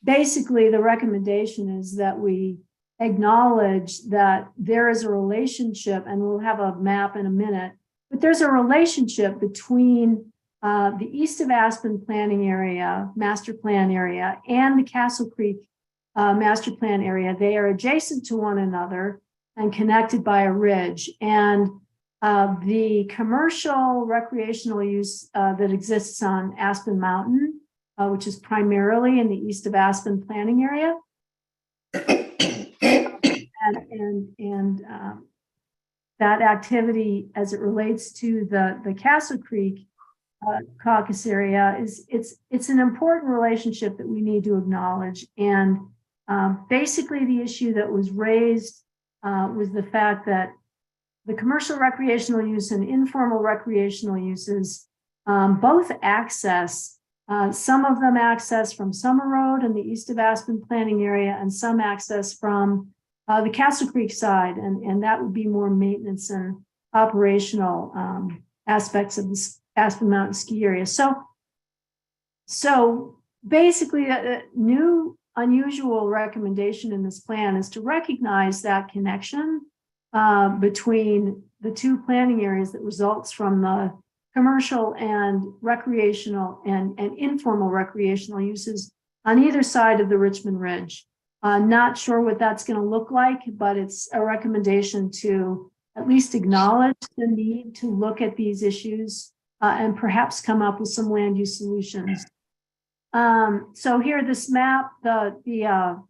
basically, the recommendation is that we acknowledge that there is a relationship, and we'll have a map in a minute, but there's a relationship between the East of Aspen planning area, master plan area, and the Castle Creek master plan area. They are adjacent to one another and connected by a ridge. And the commercial recreational use that exists on Aspen Mountain, which is primarily in the East of Aspen planning area. and that activity as it relates to the Castle Creek caucus area it's an important relationship that we need to acknowledge. And basically the issue that was raised was the fact that the commercial recreational use and informal recreational uses both access. Some of them access from Summer Road in the East of Aspen planning area, and some access from the Castle Creek side, and that would be more maintenance and operational aspects of the Aspen Mountain ski area. So basically, a new unusual recommendation in this plan is to recognize that connection between the two planning areas that results from the commercial and recreational and informal recreational uses on either side of the Richmond Ridge. Not sure what that's going to look like, but it's a recommendation to at least acknowledge the need to look at these issues and perhaps come up with some land use solutions. So here, this map, Tim,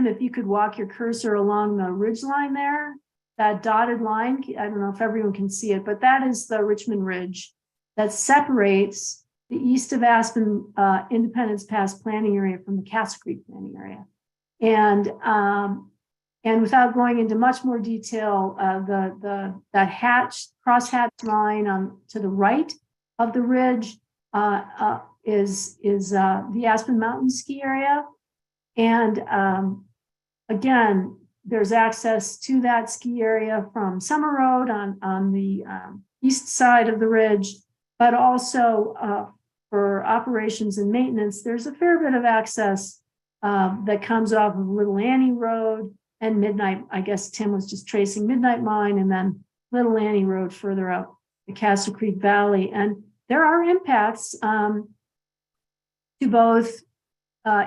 if you could walk your cursor along the ridge line there, that dotted line, I don't know if everyone can see it, but that is the Richmond Ridge that separates the east of Aspen Independence Pass planning area from the Castle Creek planning area. And without going into much more detail, that cross-hatched line on to the right of the ridge is the Aspen Mountain ski area. And again, there's access to that ski area from Summer Road on the east side of the ridge, but also for operations and maintenance, there's a fair bit of access that comes off of Little Annie Road and Midnight. I guess Tim was just tracing Midnight Mine and then Little Annie Road further out the Castle Creek Valley. And there are impacts to both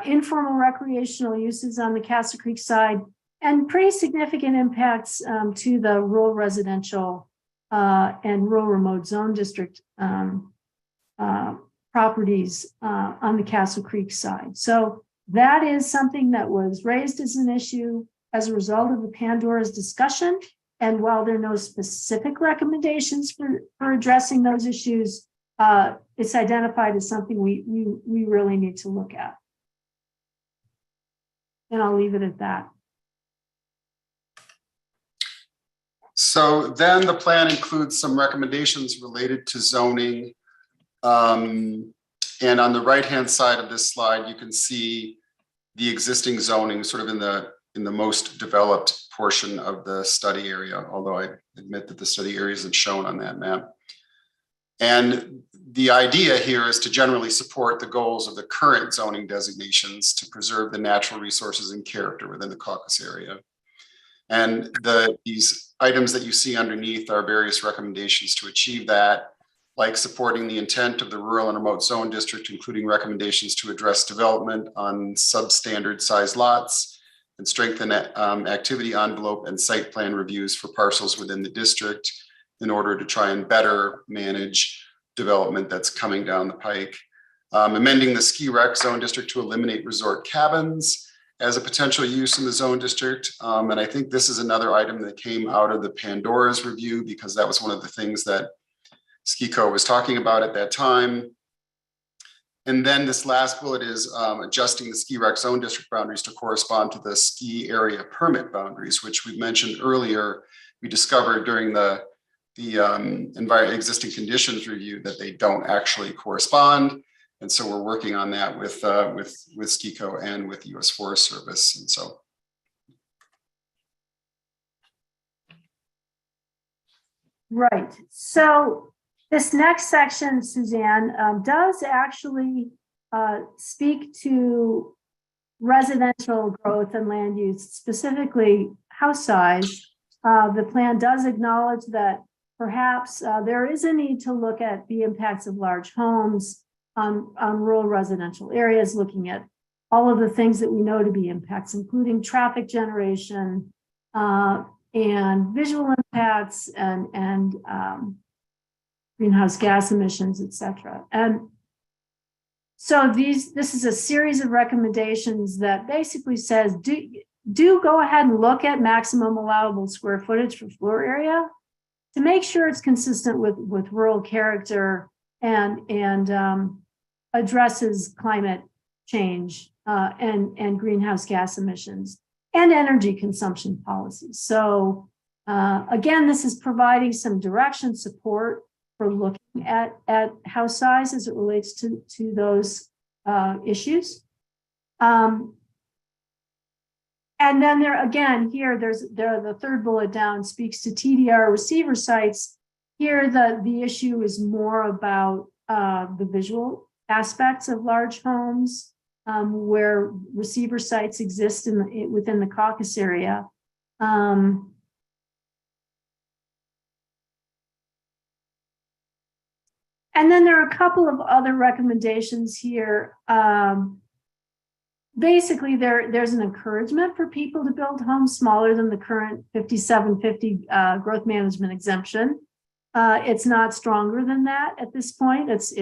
informal recreational uses on the Castle Creek side and pretty significant impacts to the rural residential and rural remote zone district properties on the Castle Creek side. So that is something that was raised as an issue as a result of the Pandora's discussion. And while there are no specific recommendations for addressing those issues, it's identified as something we really need to look at. And I'll leave it at that. So then the plan includes some recommendations related to zoning. And on the right-hand side of this slide, you can see the existing zoning sort of in the most developed portion of the study area, although I admit that the study area isn't shown on that map. And the idea here is to generally support the goals of the current zoning designations to preserve the natural resources and character within the caucus area. And these items that you see underneath are various recommendations to achieve that, like supporting the intent of the rural and remote zone district, including recommendations to address development on substandard size lots and strengthen activity envelope and site plan reviews for parcels within the district in order to try and better manage development that's coming down the pike. Amending the ski rec zone district to eliminate resort cabins as a potential use in the zone district. And I think this is another item that came out of the Pandora's review, because that was one of the things that SkiCo was talking about at that time. And then this last bullet is adjusting the ski rec zone district boundaries to correspond to the ski area permit boundaries, which we mentioned earlier. We discovered during the existing conditions review that they don't actually correspond. And so we're working on that with SkiCo and with US Forest Service. And so. Right. So this next section, Suzanne, does actually speak to residential growth and land use, specifically house size. The plan does acknowledge that perhaps there is a need to look at the impacts of large homes on rural residential areas, looking at all of the things that we know to be impacts, including traffic generation and visual impacts and greenhouse gas emissions, et cetera. And so this is a series of recommendations that basically says, do go ahead and look at maximum allowable square footage for floor area to make sure it's consistent with rural character and addresses climate change and greenhouse gas emissions and energy consumption policies. So again, this is providing some direction support for looking at house size as it relates to those issues. And then the third bullet down speaks to TDR receiver sites. Here, the issue is more about the visual aspects of large homes where receiver sites exist within the caucus area. And then there are a couple of other recommendations here. Basically, there's an encouragement for people to build homes smaller than the current 5750 growth management exemption. It's not stronger than that at this point. It's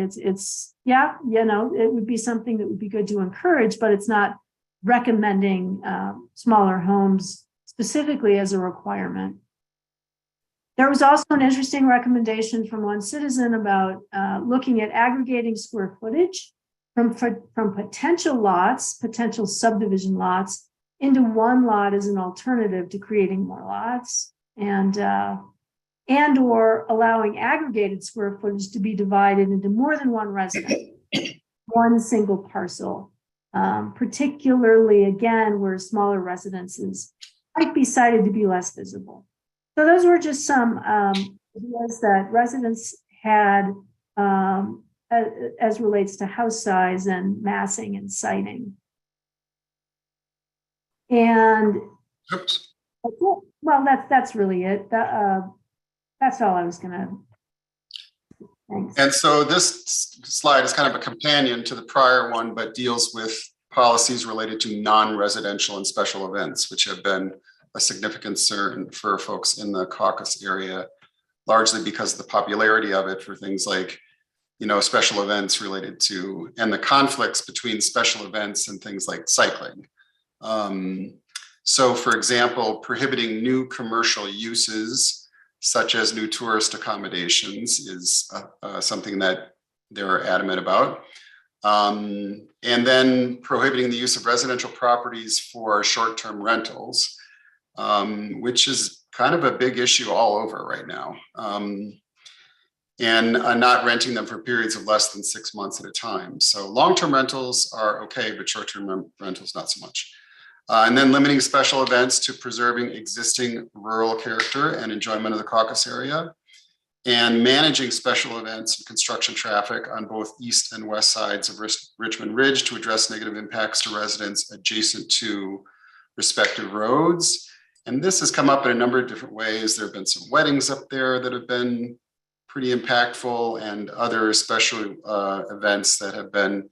yeah, you know, it would be something that would be good to encourage, but it's not recommending smaller homes specifically as a requirement. There was also an interesting recommendation from one citizen about looking at aggregating square footage from potential lots, potential subdivision lots, into one lot as an alternative to creating more lots, and or allowing aggregated square footage to be divided into more than one residence, one single parcel, particularly again where smaller residences might be cited to be less visible. So those were just some ideas that residents had as relates to house size and massing and siting. And Oops. well, that's really it. That's all I was gonna. Thanks. And so this slide is kind of a companion to the prior one, but deals with policies related to non-residential and special events, which have been a significant concern for folks in the caucus area, largely because of the popularity of it for things like, you know, special events related to, and the conflicts between special events and things like cycling. So for example, prohibiting new commercial uses, such as new tourist accommodations, is something that they're adamant about. And then prohibiting the use of residential properties for short-term rentals, which is kind of a big issue all over right now. And not renting them for periods of less than 6 months at a time. So long-term rentals are okay, but short-term rentals not so much. And then limiting special events to preserving existing rural character and enjoyment of the caucus area, and managing special events and construction traffic on both east and west sides of Richmond Ridge to address negative impacts to residents adjacent to respective roads. And this has come up in a number of different ways. There have been some weddings up there that have been pretty impactful, and other special events that have been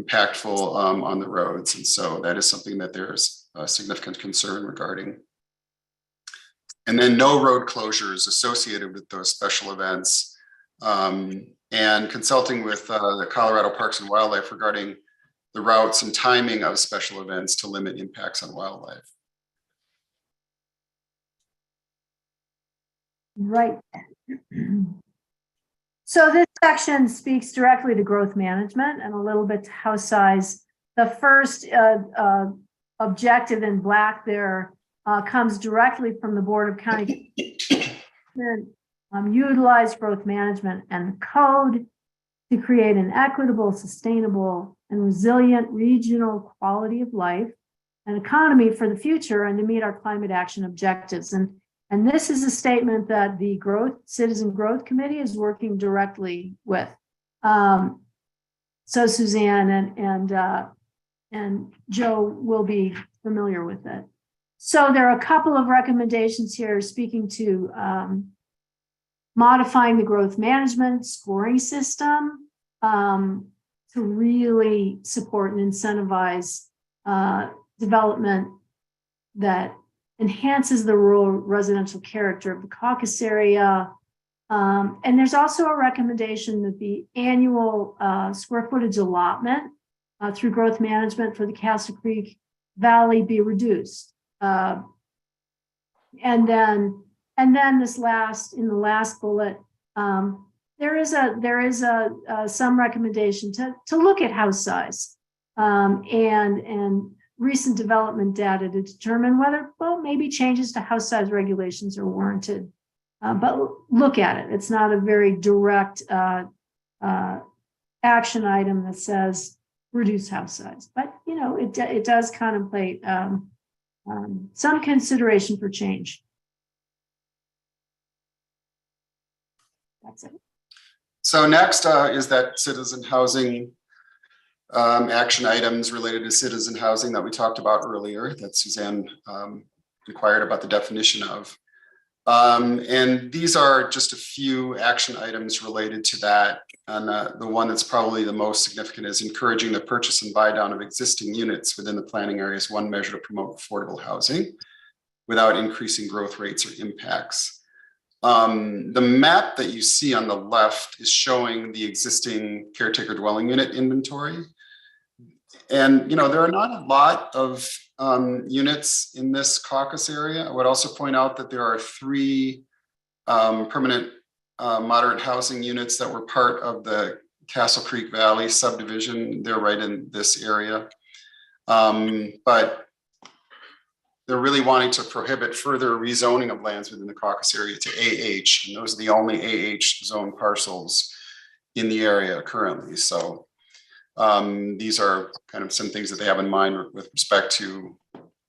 impactful on the roads. And so that is something that there's a significant concern regarding. And then no road closures associated with those special events, and consulting with the Colorado Parks and Wildlife regarding the routes and timing of special events to limit impacts on wildlife. Right. So this section speaks directly to growth management and a little bit to house size. The first objective in black there comes directly from the Board of County utilize growth management and code to create an equitable, sustainable, and resilient regional quality of life and economy for the future, and to meet our climate action objectives. And this is a statement that the Citizen Growth Committee is working directly with. So Suzanne and Joe will be familiar with it. So there are a couple of recommendations here speaking to modifying the growth management scoring system to really support and incentivize development that enhances the rural residential character of the caucus area. And there's also a recommendation that the annual square footage allotment through growth management for the Castle Creek Valley be reduced. And then this in the last bullet, there is some recommendation to look at house size and recent development data to determine whether, well, maybe changes to house size regulations are warranted. But look at it. It's not a very direct action item that says reduce house size, but you know, it does contemplate some consideration for change. That's it. So next is that citizen housing action items related to citizen housing that we talked about earlier, that Suzanne inquired about the definition of. And these are just a few action items related to that. And the one that's probably the most significant is encouraging the purchase and buy down of existing units within the planning area is one measure to promote affordable housing without increasing growth rates or impacts. The map that you see on the left is showing the existing caretaker dwelling unit inventory. And, there are not a lot of units in this caucus area. I would also point out that there are 3 permanent moderate housing units that were part of the Castle Creek Valley subdivision. They're right in this area. But they're really wanting to prohibit further rezoning of lands within the caucus area to AH. And those are the only AH zone parcels in the area currently. So these are kind of some things that they have in mind with respect to,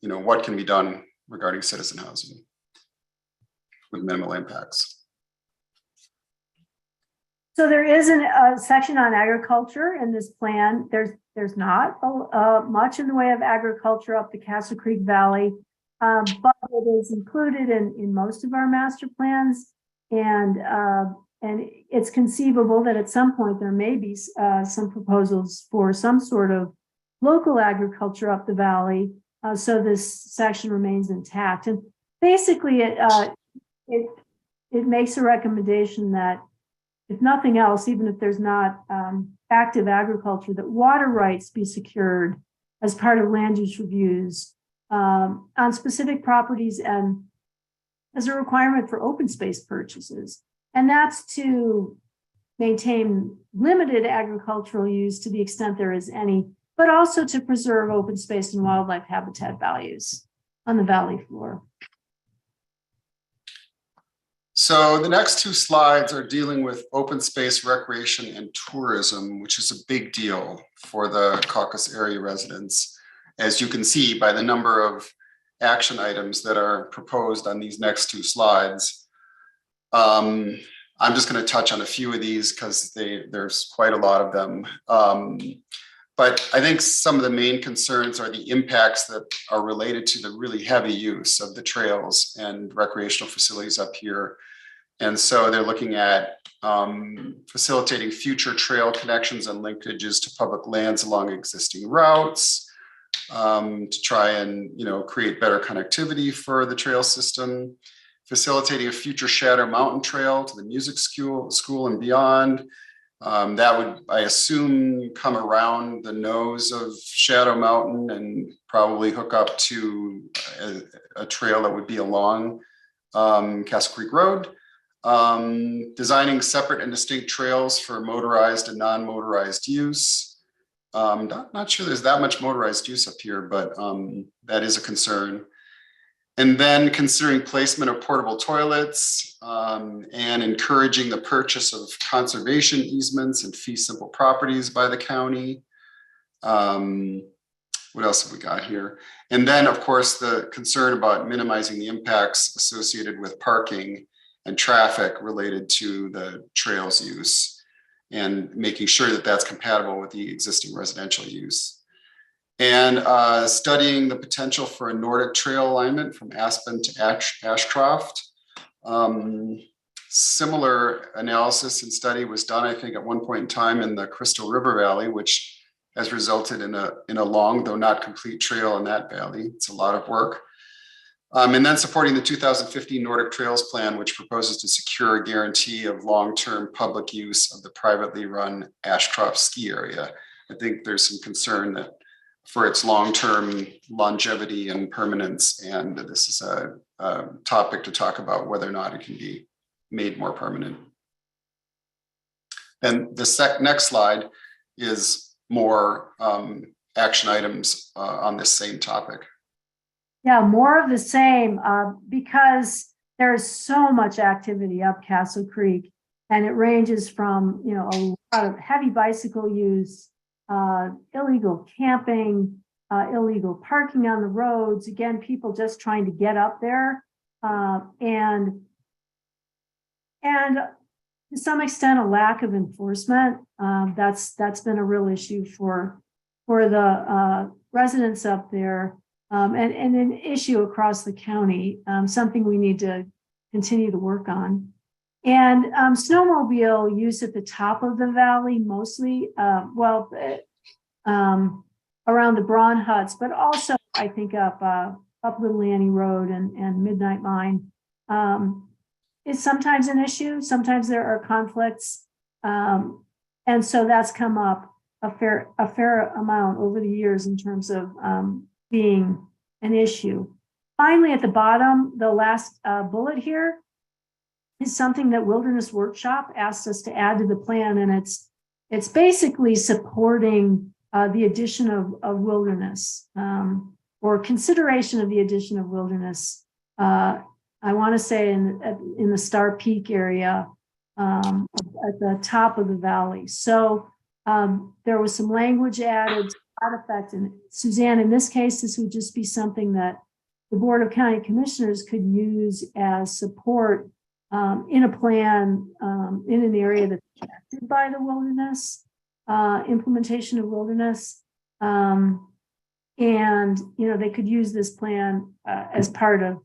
what can be done regarding citizen housing with minimal impacts. So there is a section on agriculture in this plan. There's not much in the way of agriculture up the Castle Creek Valley, but it is included in most of our master plans. And it's conceivable that at some point there may be some proposals for some sort of local agriculture up the valley. So this section remains intact. And basically it makes a recommendation that if nothing else, even if there's not active agriculture, that water rights be secured as part of land use reviews on specific properties and as a requirement for open space purchases. And that's to maintain limited agricultural use to the extent there is any, but also to preserve open space and wildlife habitat values on the valley floor. So the next 2 slides are dealing with open space, recreation, and tourism, which is a big deal for the caucus area residents, as you can see by the number of action items that are proposed on these next 2 slides. I'm just going to touch on a few of these because there's quite a lot of them. But I think some of the main concerns are the impacts that are related to the really heavy use of the trails and recreational facilities up here. And so they're looking at facilitating future trail connections and linkages to public lands along existing routes to try and create better connectivity for the trail system, facilitating a future Shadow Mountain Trail to the music school and beyond. That would, I assume, come around the nose of Shadow Mountain and probably hook up to a trail that would be along Castle Creek Road. Designing separate and distinct trails for motorized and non-motorized use. Not sure there's that much motorized use up here, but that is a concern. And then considering placement of portable toilets and encouraging the purchase of conservation easements and fee simple properties by the county. What else have we got here? And then, of course, the concern about minimizing the impacts associated with parking and traffic related to the trails use and making sure that that's compatible with the existing residential use. And studying the potential for a Nordic trail alignment from Aspen to Ashcroft. Similar analysis and study was done, I think, at one point in time in the Crystal River Valley, which has resulted in a long, though not complete, trail in that valley. It's a lot of work. And then supporting the 2015 Nordic Trails Plan, which proposes to secure a guarantee of long-term public use of the privately run Ashcroft ski area. I think there's some concern that for its long-term longevity and permanence, and this is a topic to talk about whether or not it can be made more permanent. And the next slide is more action items on this same topic. Yeah, more of the same, because there's so much activity up Castle Creek, and it ranges from, a lot of heavy bicycle use, illegal camping, illegal parking on the roads. Again, people just trying to get up there, and to some extent a lack of enforcement. That's been a real issue for the residents up there, and an issue across the county. Something we need to continue to work on. And snowmobile use at the top of the valley, mostly, around the Braun Huts, but also I think up Little Annie Road and Midnight Mine is sometimes an issue. Sometimes there are conflicts. And so that's come up a fair amount over the years in terms of being an issue. Finally, at the bottom, the last bullet here is something that Wilderness Workshop asked us to add to the plan, and it's basically supporting the addition of wilderness or consideration of the addition of wilderness. I want to say in the Star Peak area at the top of the valley. So there was some language added to that effect. And Suzanne, in this case, this would just be something that the Board of County Commissioners could use as support in a plan in an area that's affected by the wilderness, implementation of wilderness. And, they could use this plan as part of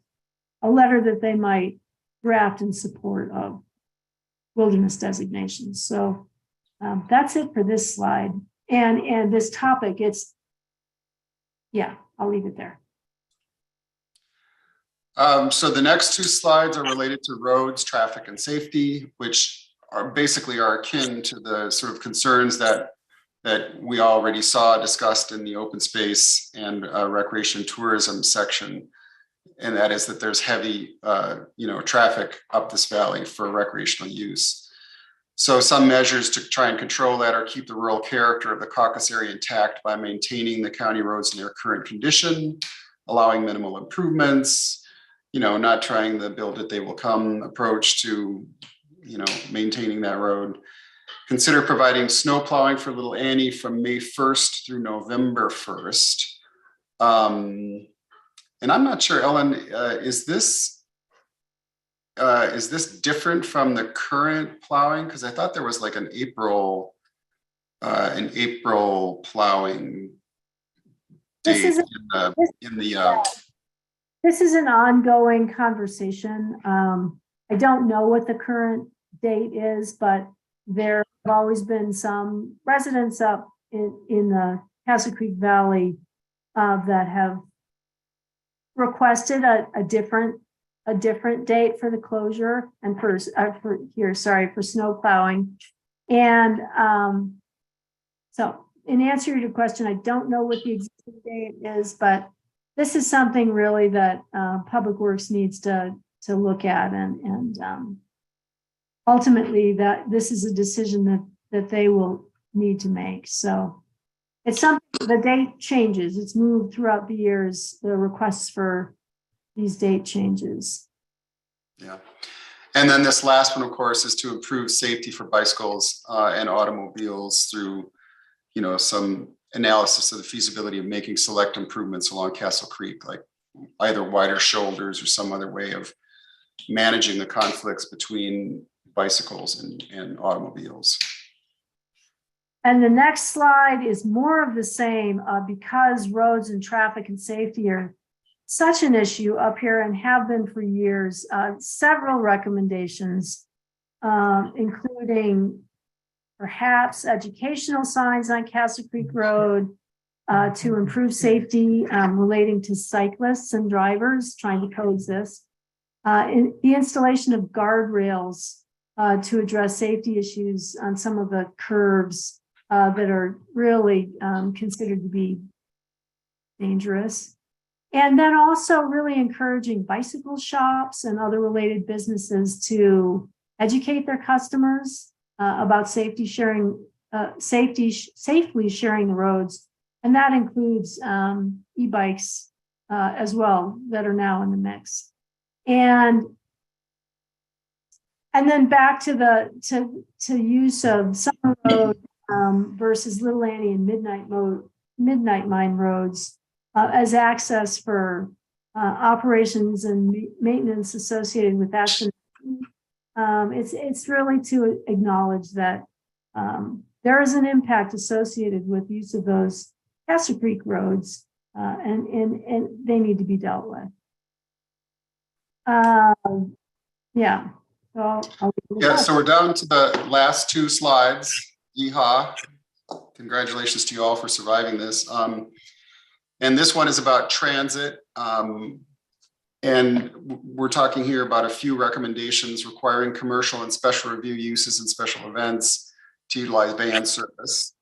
a letter that they might draft in support of wilderness designations. So that's it for this slide. And this topic, I'll leave it there. So the next two slides are related to roads, traffic, and safety, which are basically akin to the sort of concerns that we already saw discussed in the open space and recreation tourism section. And that is that there's heavy, traffic up this valley for recreational use. So some measures to try and control that or keep the rural character of the caucus area intact by maintaining the county roads in their current condition, allowing minimal improvements, not trying the build it, they will come approach to, maintaining that road. Consider providing snow plowing for Little Annie from May 1st through November 1st. And I'm not sure, Ellen, is this different from the current plowing? Because I thought there was like an April plowing date This is an ongoing conversation. I don't know what the current date is, but there have always been some residents up in the Castle Creek Valley that have requested a different date for the closure and for snow plowing. And so in answer to your question, I don't know what the existing date is, but this is something really that Public Works needs to look at, and ultimately that this is a decision that they will need to make. So it's something, the date changes. It's moved throughout the years, the requests for these date changes. Yeah. And then this last one, of course, is to improve safety for bicycles and automobiles through, some analysis of the feasibility of making select improvements along Castle Creek, like either wider shoulders or some other way of managing the conflicts between bicycles and automobiles. And the next slide is more of the same because roads and traffic and safety are such an issue up here and have been for years. Several recommendations, including perhaps educational signs on Castle Creek Road to improve safety relating to cyclists and drivers trying to coexist. The installation of guardrails to address safety issues on some of the curbs that are really considered to be dangerous. And then also really encouraging bicycle shops and other related businesses to educate their customers about safely sharing the roads. And that includes e-bikes as well that are now in the mix. And then back to the use of Summer Road versus Little Annie and Midnight Mine roads as access for operations and maintenance associated with that. It's really to acknowledge that there is an impact associated with use of those Castle Creek roads, and they need to be dealt with. Yeah. So I'll leave it Yeah, at so that. we're down to the last two slides. Yeehaw. Congratulations to you all for surviving this. And this one is about transit. And we're talking here about a few recommendations requiring commercial and special review uses and special events to utilize van service,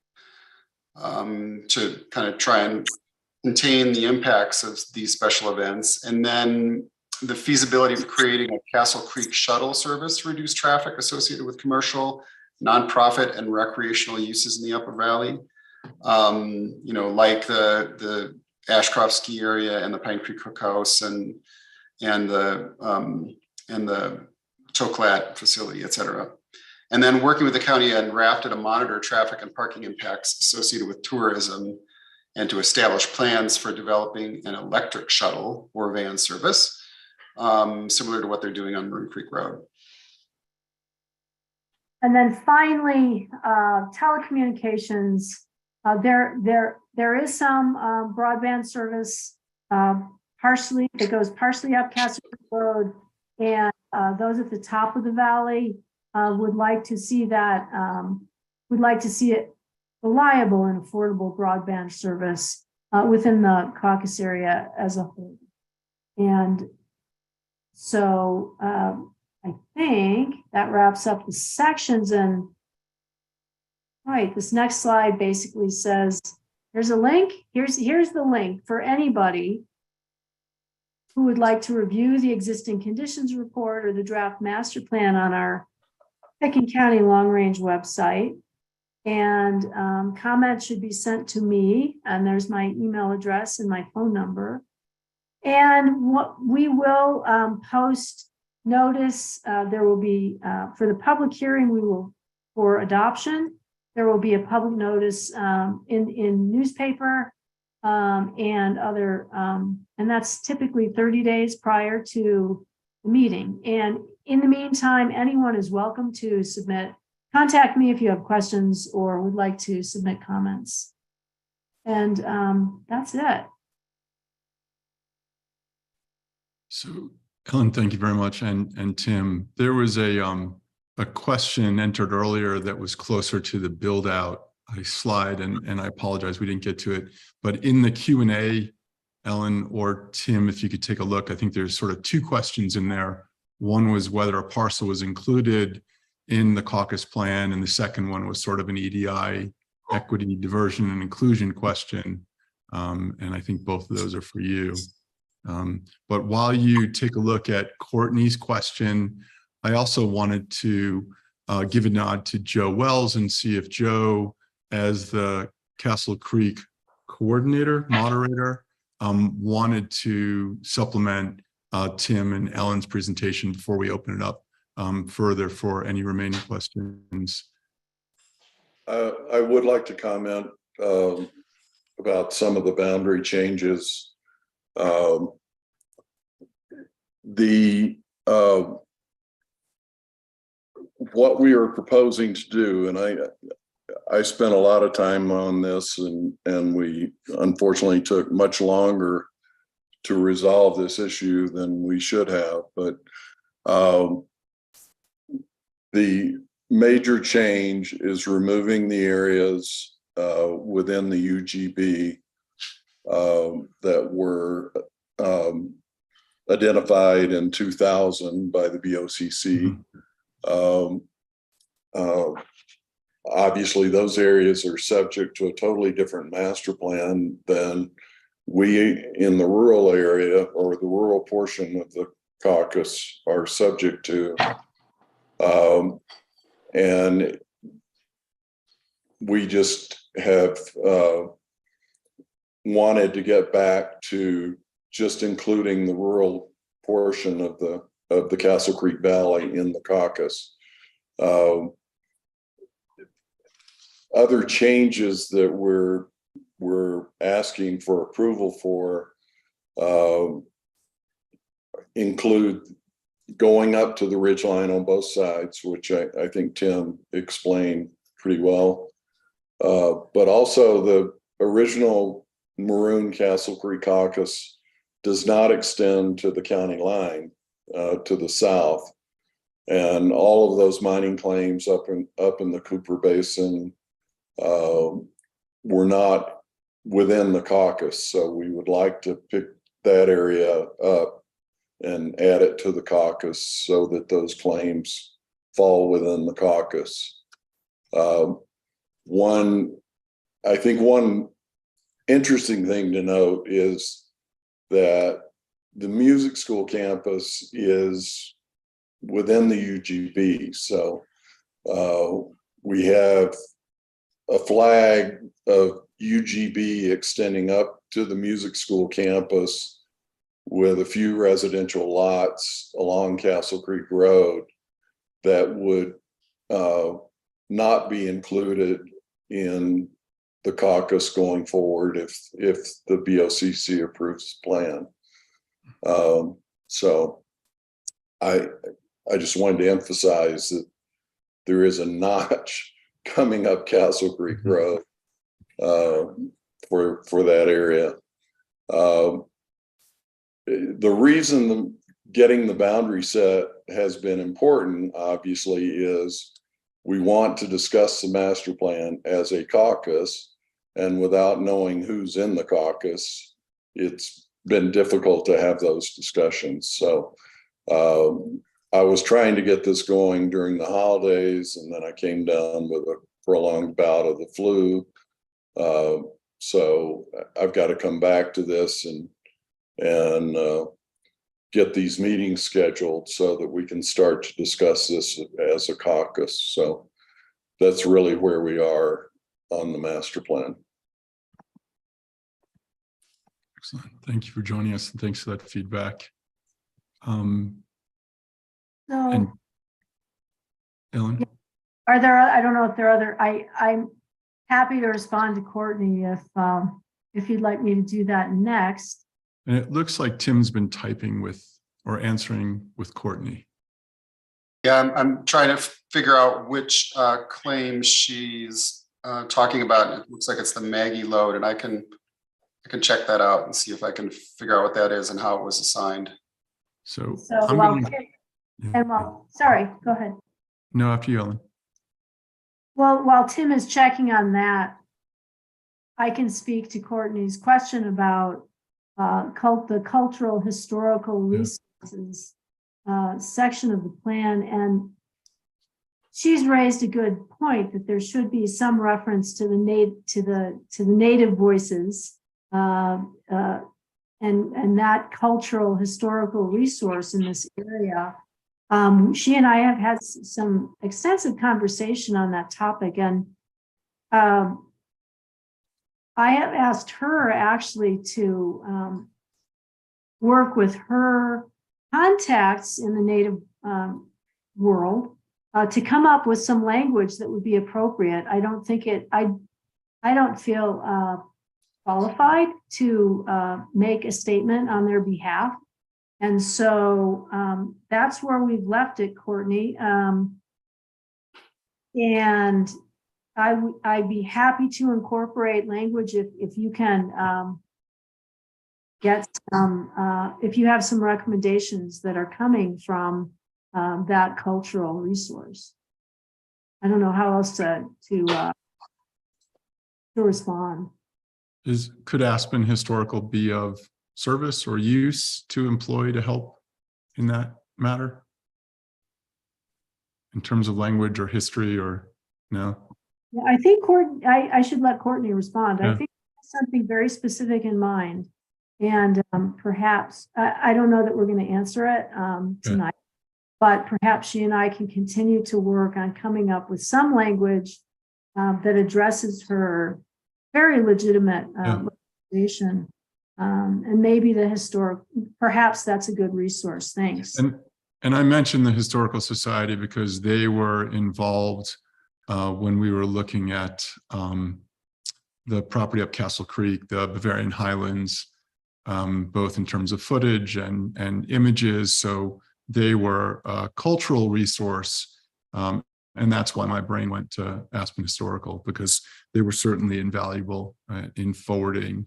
to kind of try and contain the impacts of these special events. And then the feasibility of creating a Castle Creek shuttle service to reduce traffic associated with commercial, nonprofit, and recreational uses in the Upper Valley. You know, like the Ashcroft ski area and the Pine Creek Cookhouse and the Toklat facility, et cetera. And then working with the county and RAFTA to monitor traffic and parking impacts associated with tourism and to establish plans for developing an electric shuttle or van service, similar to what they're doing on Maroon Creek Road. And then finally, telecommunications. There is some broadband service partially, it goes partially up Castle Creek Road, and those at the top of the valley would like to see that, would like to see it reliable and affordable broadband service within the caucus area as a whole. And so I think that wraps up the sections. And right, this next slide basically says, there's a link. Here's the link for anybody who would like to review the existing conditions report or the draft master plan on our Pickens County Long Range website. And comments should be sent to me, and there's my email address and my phone number. And what we will post notice, there will be, for the public hearing, we will, for adoption, there will be a public notice in newspaper and other, and that's typically 30 days prior to the meeting. And in the meantime, anyone is welcome to contact me if you have questions or would like to submit comments. And that's it. So Ellen, thank you very much. And Tim, there was a question entered earlier that was closer to the build out slide, and I apologize, we didn't get to it, but in the Q&A, Ellen or Tim, if you could take a look, I think there's sort of two questions in there. One was whether a parcel was included in the caucus plan, and the second one was sort of an EDI, equity, diversion, and inclusion question. And I think both of those are for you. But while you take a look at Courtney's question, I also wanted to give a nod to Joe Wells and see if Joe, as the Castle Creek coordinator, moderator, wanted to supplement Tim and Ellen's presentation before we open it up further for any remaining questions. I would like to comment about some of the boundary changes. What we are proposing to do, and I spent a lot of time on this, and we unfortunately took much longer to resolve this issue than we should have, but the major change is removing the areas within the UGB that were identified in 2000 by the BOCC. Obviously, those areas are subject to a totally different master plan than we in the rural area or the rural portion of the caucus are subject to. And we just have wanted to get back to just including the rural portion of the Castle Creek Valley in the caucus. Other changes that we're asking for approval for include going up to the ridgeline on both sides, which I think Tim explained pretty well. But also the original Maroon Castle Creek caucus does not extend to the county line to the south. And all of those mining claims up in the Cooper Basin were not within the caucus. So we would like to pick that area up and add it to the caucus so that those claims fall within the caucus. I think one interesting thing to note is that the music school campus is within the UGB. So we have a flag of UGB extending up to the music school campus with a few residential lots along Castle Creek Road that would not be included in the caucus going forward if the BOCC approves the plan. So I just wanted to emphasize that there is a notch coming up Castle Creek Road for that area. The reason getting the boundary set has been important, obviously, is we want to discuss the master plan as a caucus, and without knowing who's in the caucus, it's been difficult to have those discussions. So I was trying to get this going during the holidays, and then I came down with a prolonged bout of the flu. So I've got to come back to this and get these meetings scheduled so that we can start to discuss this as a caucus. So that's really where we are on the master plan. Excellent. Thank you for joining us, and thanks for that feedback. And So Ellen? are there, I don't know if there are other, I'm happy to respond to Courtney if you'd like me to do that next. And it looks like Tim's been typing with or answering with Courtney. Yeah, I'm trying to figure out which claim she's talking about. It looks like it's the Maggie load, and I can check that out and see if I can figure out what that is and how it was assigned. So So I'm while, going sorry, go ahead. no, after you, Ellen. Well, while Tim is checking on that, I can speak to Courtney's question about the cultural historical resources section of the plan. And she's raised a good point that there should be some reference to the native voices and that cultural historical resource in this area. She and I have had some extensive conversation on that topic, and I have asked her actually to work with her contacts in the Native world to come up with some language that would be appropriate. I don't feel qualified to make a statement on their behalf. And so that's where we've left it, Courtney. And I'd be happy to incorporate language if you can get some, if you have some recommendations that are coming from that cultural resource. I don't know how else to respond. Could Aspen Historical be of service or use to employ to help in that matter? In terms of language or history, or no? Yeah, I think I should let Courtney respond. Yeah. I think something very specific in mind. And perhaps, I don't know that we're going to answer it tonight, but perhaps she and I can continue to work on coming up with some language that addresses her very legitimate motivation. And maybe the historic, perhaps that's a good resource. Thanks. And I mentioned the Historical Society because they were involved when we were looking at the property up Castle Creek, the Bavarian Highlands, both in terms of footage and images. So they were a cultural resource. And that's why my brain went to Aspen Historical, because they were certainly invaluable in forwarding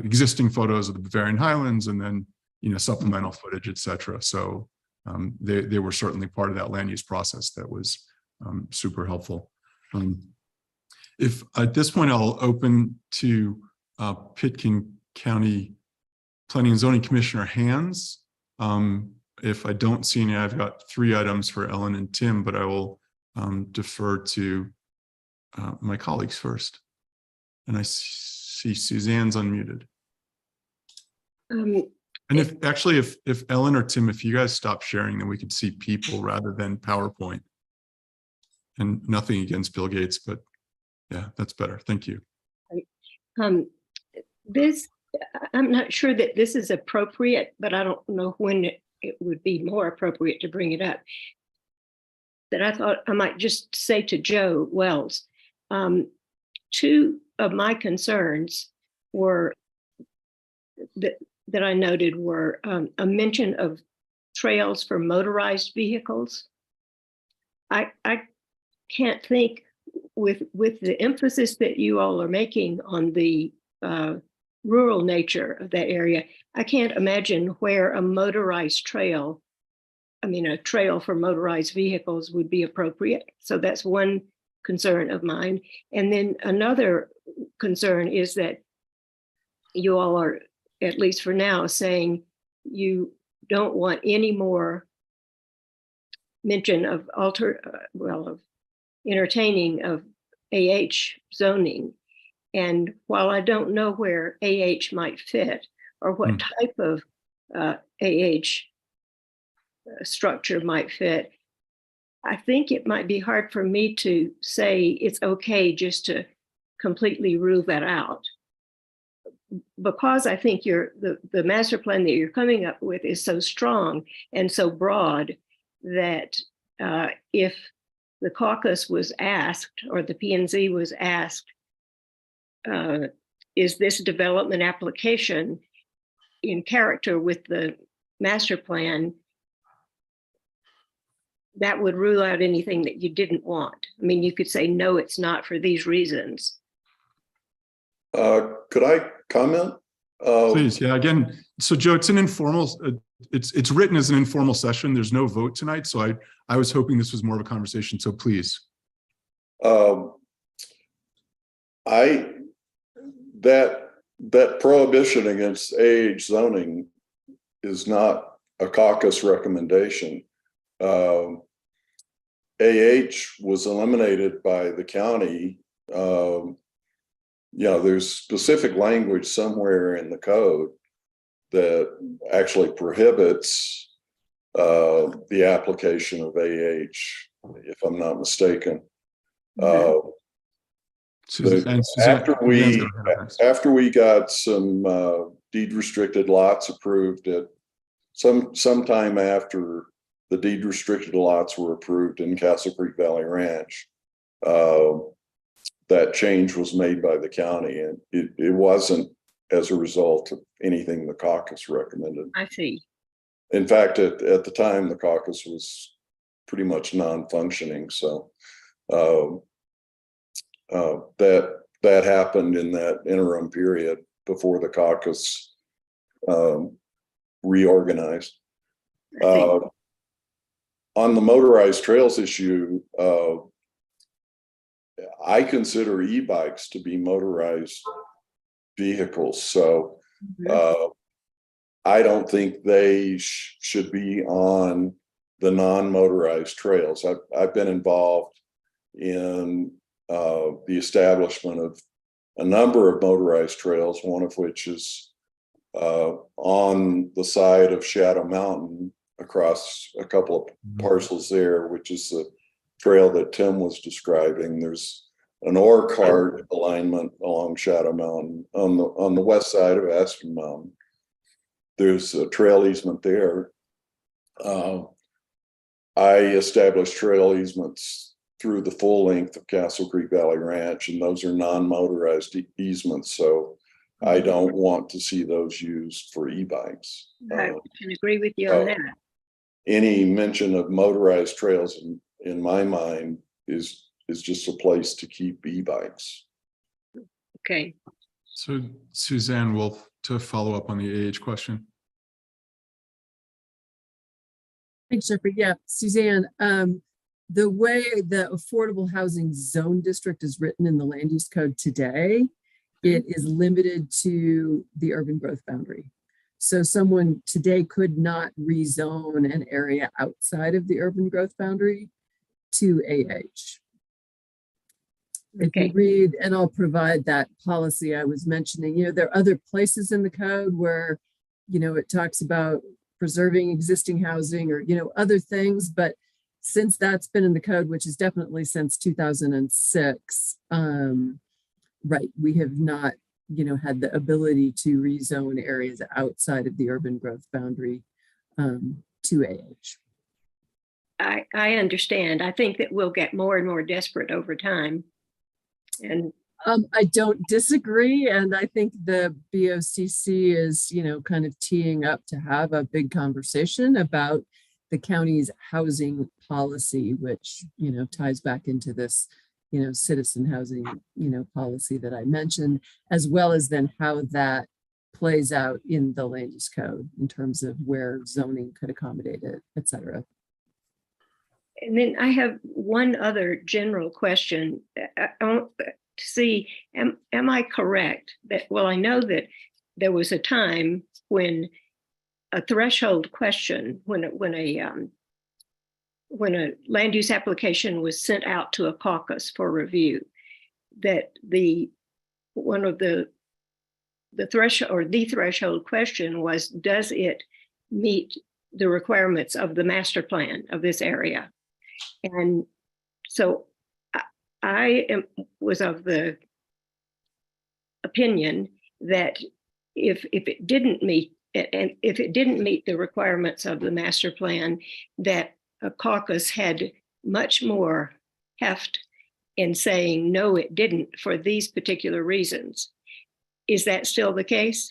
existing photos of the Bavarian Highlands and then supplemental footage, et cetera. So they were certainly part of that land use process that was super helpful. If at this point, I'll open to Pitkin County Planning and Zoning Commissioner hands. If I don't see any, I've got 3 items for Ellen and Tim, but I will defer to my colleagues first. And I see Suzanne's unmuted. And if Ellen or Tim, if you guys stop sharing, then we could see people rather than PowerPoint. And nothing against Bill Gates, but yeah, that's better. Thank you. I'm not sure that this is appropriate, but I don't know when it would be more appropriate to bring it up. That I thought I might just say to Joe Wells, 2 of my concerns were that I noted were a mention of trails for motorized vehicles. I can't think with the emphasis that you all are making on the rural nature of that area, I can't imagine where a motorized trail, a trail for motorized vehicles would be appropriate. So that's one concern of mine. And then another concern is that you all are, at least for now, saying you don't want any more mention of of entertaining of AH zoning. And while I don't know where AH might fit or what type of AH structure might fit, I think it might be hard for me to say it's okay just to completely rule that out. Because I think the master plan that you're coming up with is so strong and so broad that if the caucus was asked, or the P&Z was asked, is this development application in character with the master plan, that would rule out anything that you didn't want. You could say, no, it's not for these reasons. Could I comment? Please, yeah, again, so Joe, it's an informal, it's written as an informal session. There's no vote tonight. So I was hoping this was more of a conversation. So please. That prohibition against AH zoning is not a caucus recommendation. AH was eliminated by the county. There's specific language somewhere in the code that actually prohibits the application of AH, if I'm not mistaken. After we got some deed restricted lots approved at sometime after the deed restricted lots were approved in Castle Creek Valley Ranch, that change was made by the county, and it wasn't as a result of anything the caucus recommended. I see. In fact, at the time, the caucus was pretty much non-functioning. So that happened in that interim period before the caucus reorganized. On the motorized trails issue, I consider e-bikes to be motorized vehicles. So I don't think they should be on the non-motorized trails. I've been involved in the establishment of a number of motorized trails, one of which is on the side of Shadow Mountain across a couple of parcels there, which is the trail that Tim was describing. There's an ore cart alignment along Shadow Mountain on the west side of Aspen Mountain. There's a trail easement there. I established trail easements through the full length of Castle Creek Valley Ranch, and those are non-motorized easements. So I don't want to see those used for e-bikes. I can agree with you on that. Any mention of motorized trails in my mind is just a place to keep e-bikes. Okay. So Suzanne Wolf, to follow up on the AH question. Thanks, Jeffrey. Yeah, Suzanne, the way the affordable housing zone district is written in the land use code today, it is limited to the urban growth boundary. So someone today could not rezone an area outside of the urban growth boundary to AH. If you Okay. read, and I'll provide that policy I was mentioning, there are other places in the code where, it talks about preserving existing housing or, other things, but since that's been in the code, which is definitely since 2006, right, we have not, had the ability to rezone areas outside of the urban growth boundary to AH. I understand. I think that we'll get more and more desperate over time. And I don't disagree. And I think the BOCC is, kind of teeing up to have a big conversation about the county's housing policy, which, ties back into this, citizen housing, policy that I mentioned, as well as then how that plays out in the land use code in terms of where zoning could accommodate it, et cetera. And then I have one other general question. I want to see, am I correct that, well, I know that there was a time when a threshold question, when a land use application was sent out to a caucus for review, that one of the threshold question was, does it meet the requirements of the master plan of this area? And so I was of the opinion that if it didn't meet, and if it didn't meet the requirements of the master plan, that a caucus had much more heft in saying, no, it didn't for these particular reasons. Is that still the case?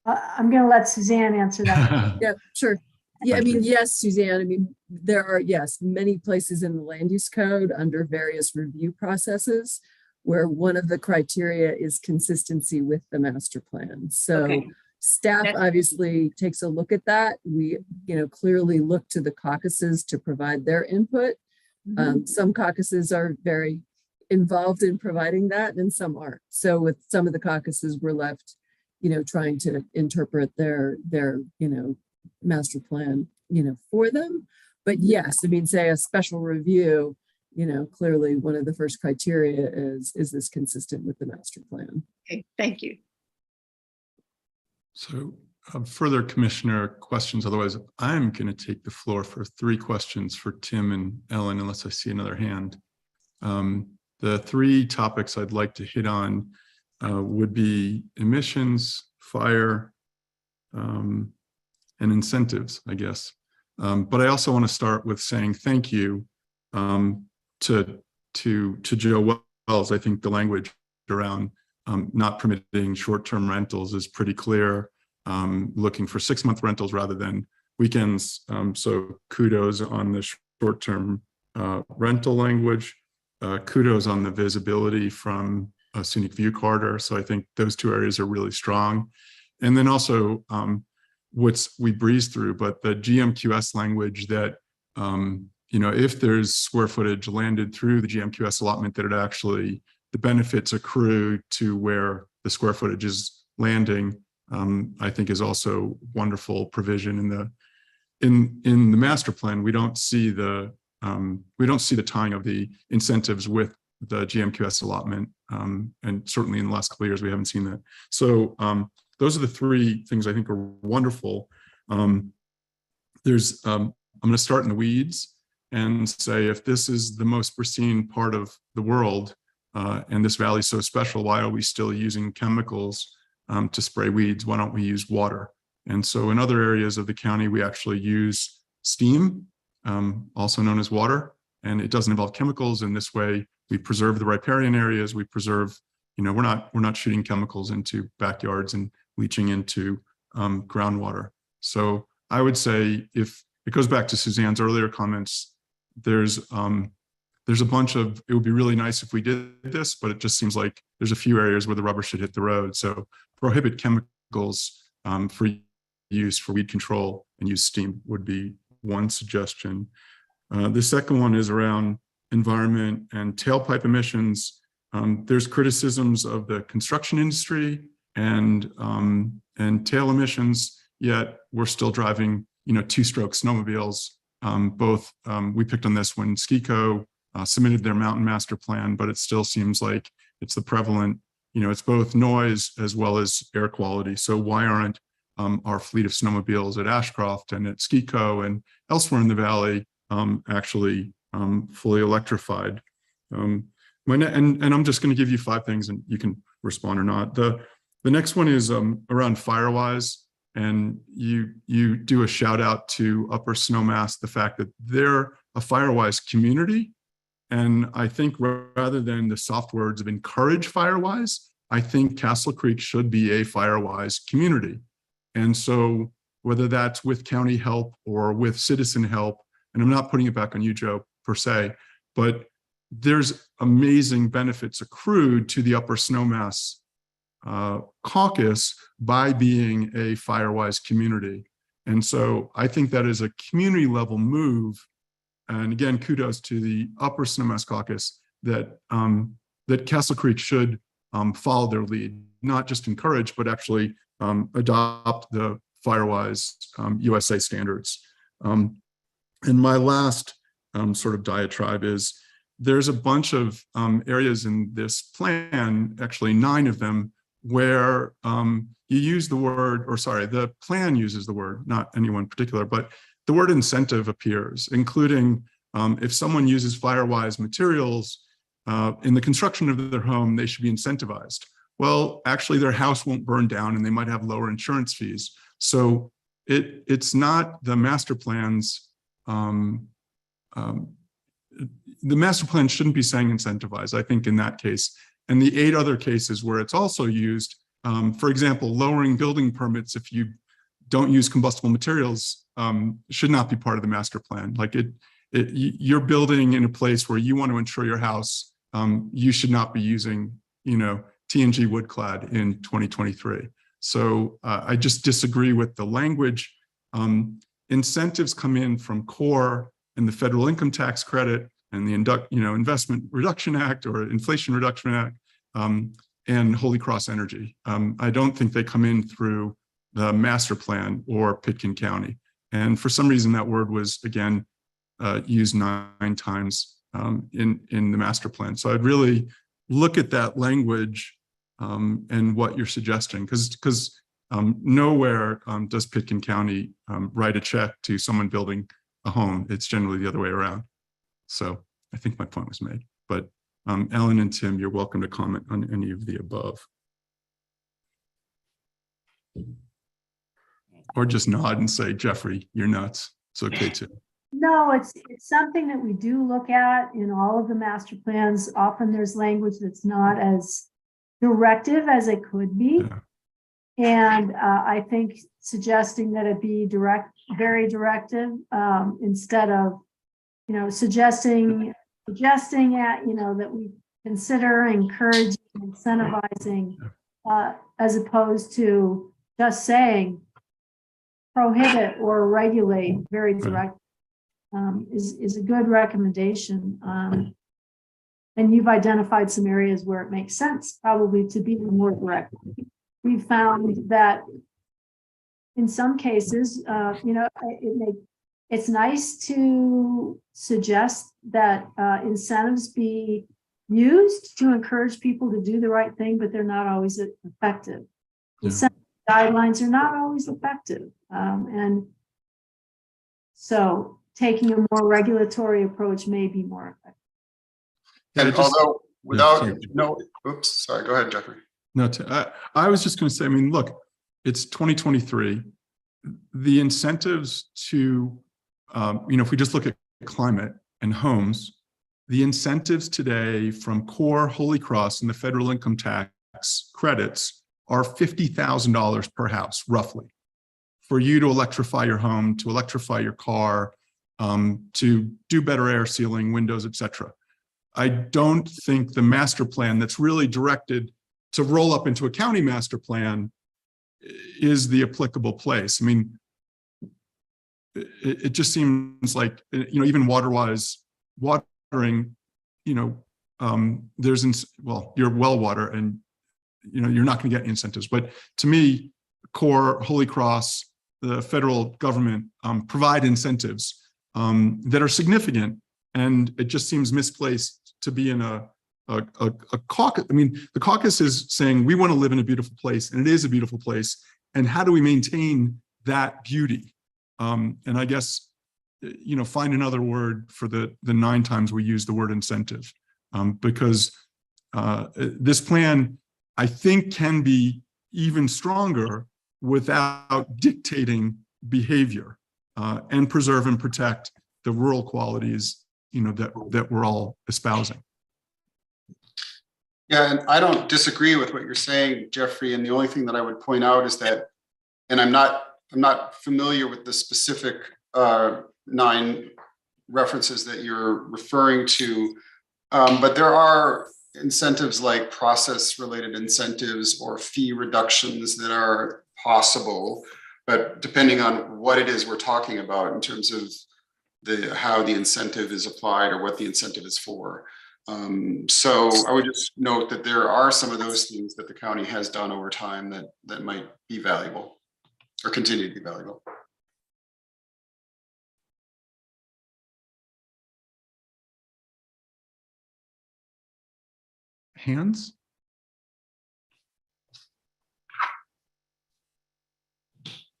I'm going to let Suzanne answer that. Yeah, sure. Yeah, I mean, yes, Suzanne, I mean, there are, yes, many places in the land use code under various review processes where one of the criteria is consistency with the master plan. So Okay. staff obviously takes a look at that. We, clearly look to the caucuses to provide their input. Some caucuses are very involved in providing that and some aren't. So with some of the caucuses, we're left, trying to interpret their master plan, for them. But yes, I mean, say a special review, clearly one of the first criteria is this consistent with the master plan? Okay, thank you. So further commissioner questions. Otherwise, I'm going to take the floor for 3 questions for Tim and Ellen, unless I see another hand. The 3 topics I'd like to hit on would be emissions, fire, and incentives, I guess. But I also want to start with saying thank you to Joe Wells. I think the language around not permitting short-term rentals is pretty clear. Looking for 6-month rentals rather than weekends. So kudos on the short-term rental language. Kudos on the visibility from a scenic view corridor. So I think those 2 areas are really strong. And then also we breezed through, but the GMQS language that, if there's square footage landed through the GMQS allotment, that it actually, the benefits accrue to where the square footage is landing, I think is also wonderful provision in the master plan. We don't see the tying of the incentives with the GMQS allotment, and certainly in the last couple of years we haven't seen that. So those are the 3 things I think are wonderful. I'm going to start in the weeds and say, if this is the most pristine part of the world, and this valley is so special, why are we still using chemicals to spray weeds? Why don't we use water? And so in other areas of the county, we actually use steam, also known as water, and it doesn't involve chemicals. In this way, we preserve the riparian areas. We preserve, we're not shooting chemicals into backyards and leaching into groundwater. So I would say, if it goes back to Suzanne's earlier comments, there's a bunch of, it would be really nice if we did this, but it just seems like there's a few areas where the rubber should hit the road. So prohibit chemicals for use for weed control and use steam would be one suggestion. The second one is around environment and tailpipe emissions. There's criticisms of the construction industry and tail emissions, yet we're still driving, two-stroke snowmobiles. Both we picked on this when SKICO submitted their mountain master plan, but it still seems like it's the prevalent, it's both noise as well as air quality. So why aren't our fleet of snowmobiles at Ashcroft and at SKICO and elsewhere in the valley actually fully electrified? And I'm just going to give you 5 things and you can respond or not. The next one is around Firewise. And you do a shout out to Upper Snowmass, the fact that they're a Firewise community. And I think rather than the soft words of encourage Firewise, I think Castle Creek should be a Firewise community. And so whether that's with county help or with citizen help, and I'm not putting it back on you, Joe, per se, but there's amazing benefits accrued to the Upper Snowmass caucus by being a Firewise community. And so I think that is a community level move. And again, kudos to the Upper Snowmass caucus that that Castle Creek should follow their lead, not just encourage, but actually adopt the Firewise USA standards. And my last sort of diatribe is there's a bunch of areas in this plan, actually 9 of them, where you use the word, or sorry, the plan uses the word, not anyone particular, but the word incentive appears, including if someone uses Firewise materials in the construction of their home, they should be incentivized. Well, actually their house won't burn down and they might have lower insurance fees. So it's not the master plans. The master plan shouldn't be saying incentivize, I think, in that case. And the 8 other cases where it's also used, for example, lowering building permits if you don't use combustible materials should not be part of the master plan. Like you're building in a place where you want to insure your house, you should not be using, TNG wood clad in 2023. So I just disagree with the language. Incentives come in from CORE and the federal income tax credit and the Investment Reduction Act or Inflation Reduction Act, and Holy Cross Energy. I don't think they come in through the master plan or Pitkin County. And for some reason, that word was, again, used 9 times in the master plan. So I'd really look at that language and what you're suggesting, because nowhere does Pitkin County write a check to someone building a home. It's generally the other way around. So I think my point was made, but Ellen and Tim, you're welcome to comment on any of the above. Or just nod and say, Jeffrey, you're nuts. It's okay too. No, it's something that we do look at in all of the master plans. Often there's language that's not as directive as it could be. Yeah. And I think suggesting that it be very directive, instead of, suggesting that we consider encouraging, incentivizing, as opposed to just saying prohibit or regulate very direct, is a good recommendation. And you've identified some areas where it makes sense probably to be more direct. We found that in some cases, it's nice to suggest that incentives be used to encourage people to do the right thing, but they're not always effective. Yeah. Incentive guidelines are not always effective. And so taking a more regulatory approach may be more effective. And just- although without, sorry. oops, sorry, go ahead, Jeffrey. No, I was just going to say, look, it's 2023. The incentives to, if we just look at climate and homes, the incentives today from CORE, Holy Cross, and the federal income tax credits are $50,000 per house, roughly, for you to electrify your home, to electrify your car, to do better air sealing, windows, etc. I don't think the master plan that's really directed to roll up into a county master plan is the applicable place. I mean, it just seems like, even water-wise, watering, you're well water and, you're not going to get incentives. But to me, CORE, Holy Cross, the federal government provide incentives that are significant. And it just seems misplaced to be in a caucus. I mean, the caucus is saying we want to live in a beautiful place, and it is a beautiful place. And how do we maintain that beauty? And I guess, find another word for the 9 times we use the word incentive, because this plan, I think, can be even stronger without dictating behavior, and preserve and protect the rural qualities, that we're all espousing. Yeah, and I don't disagree with what you're saying, Jeffrey. And the only thing that I would point out is that, and I'm not familiar with the specific 9 references that you're referring to, but there are incentives like process-related incentives or fee reductions that are possible, but depending on what it is we're talking about in terms of how the incentive is applied or what the incentive is for. So I would just note that there are some of those things that the county has done over time that might be valuable or continue to be valuable. Hands?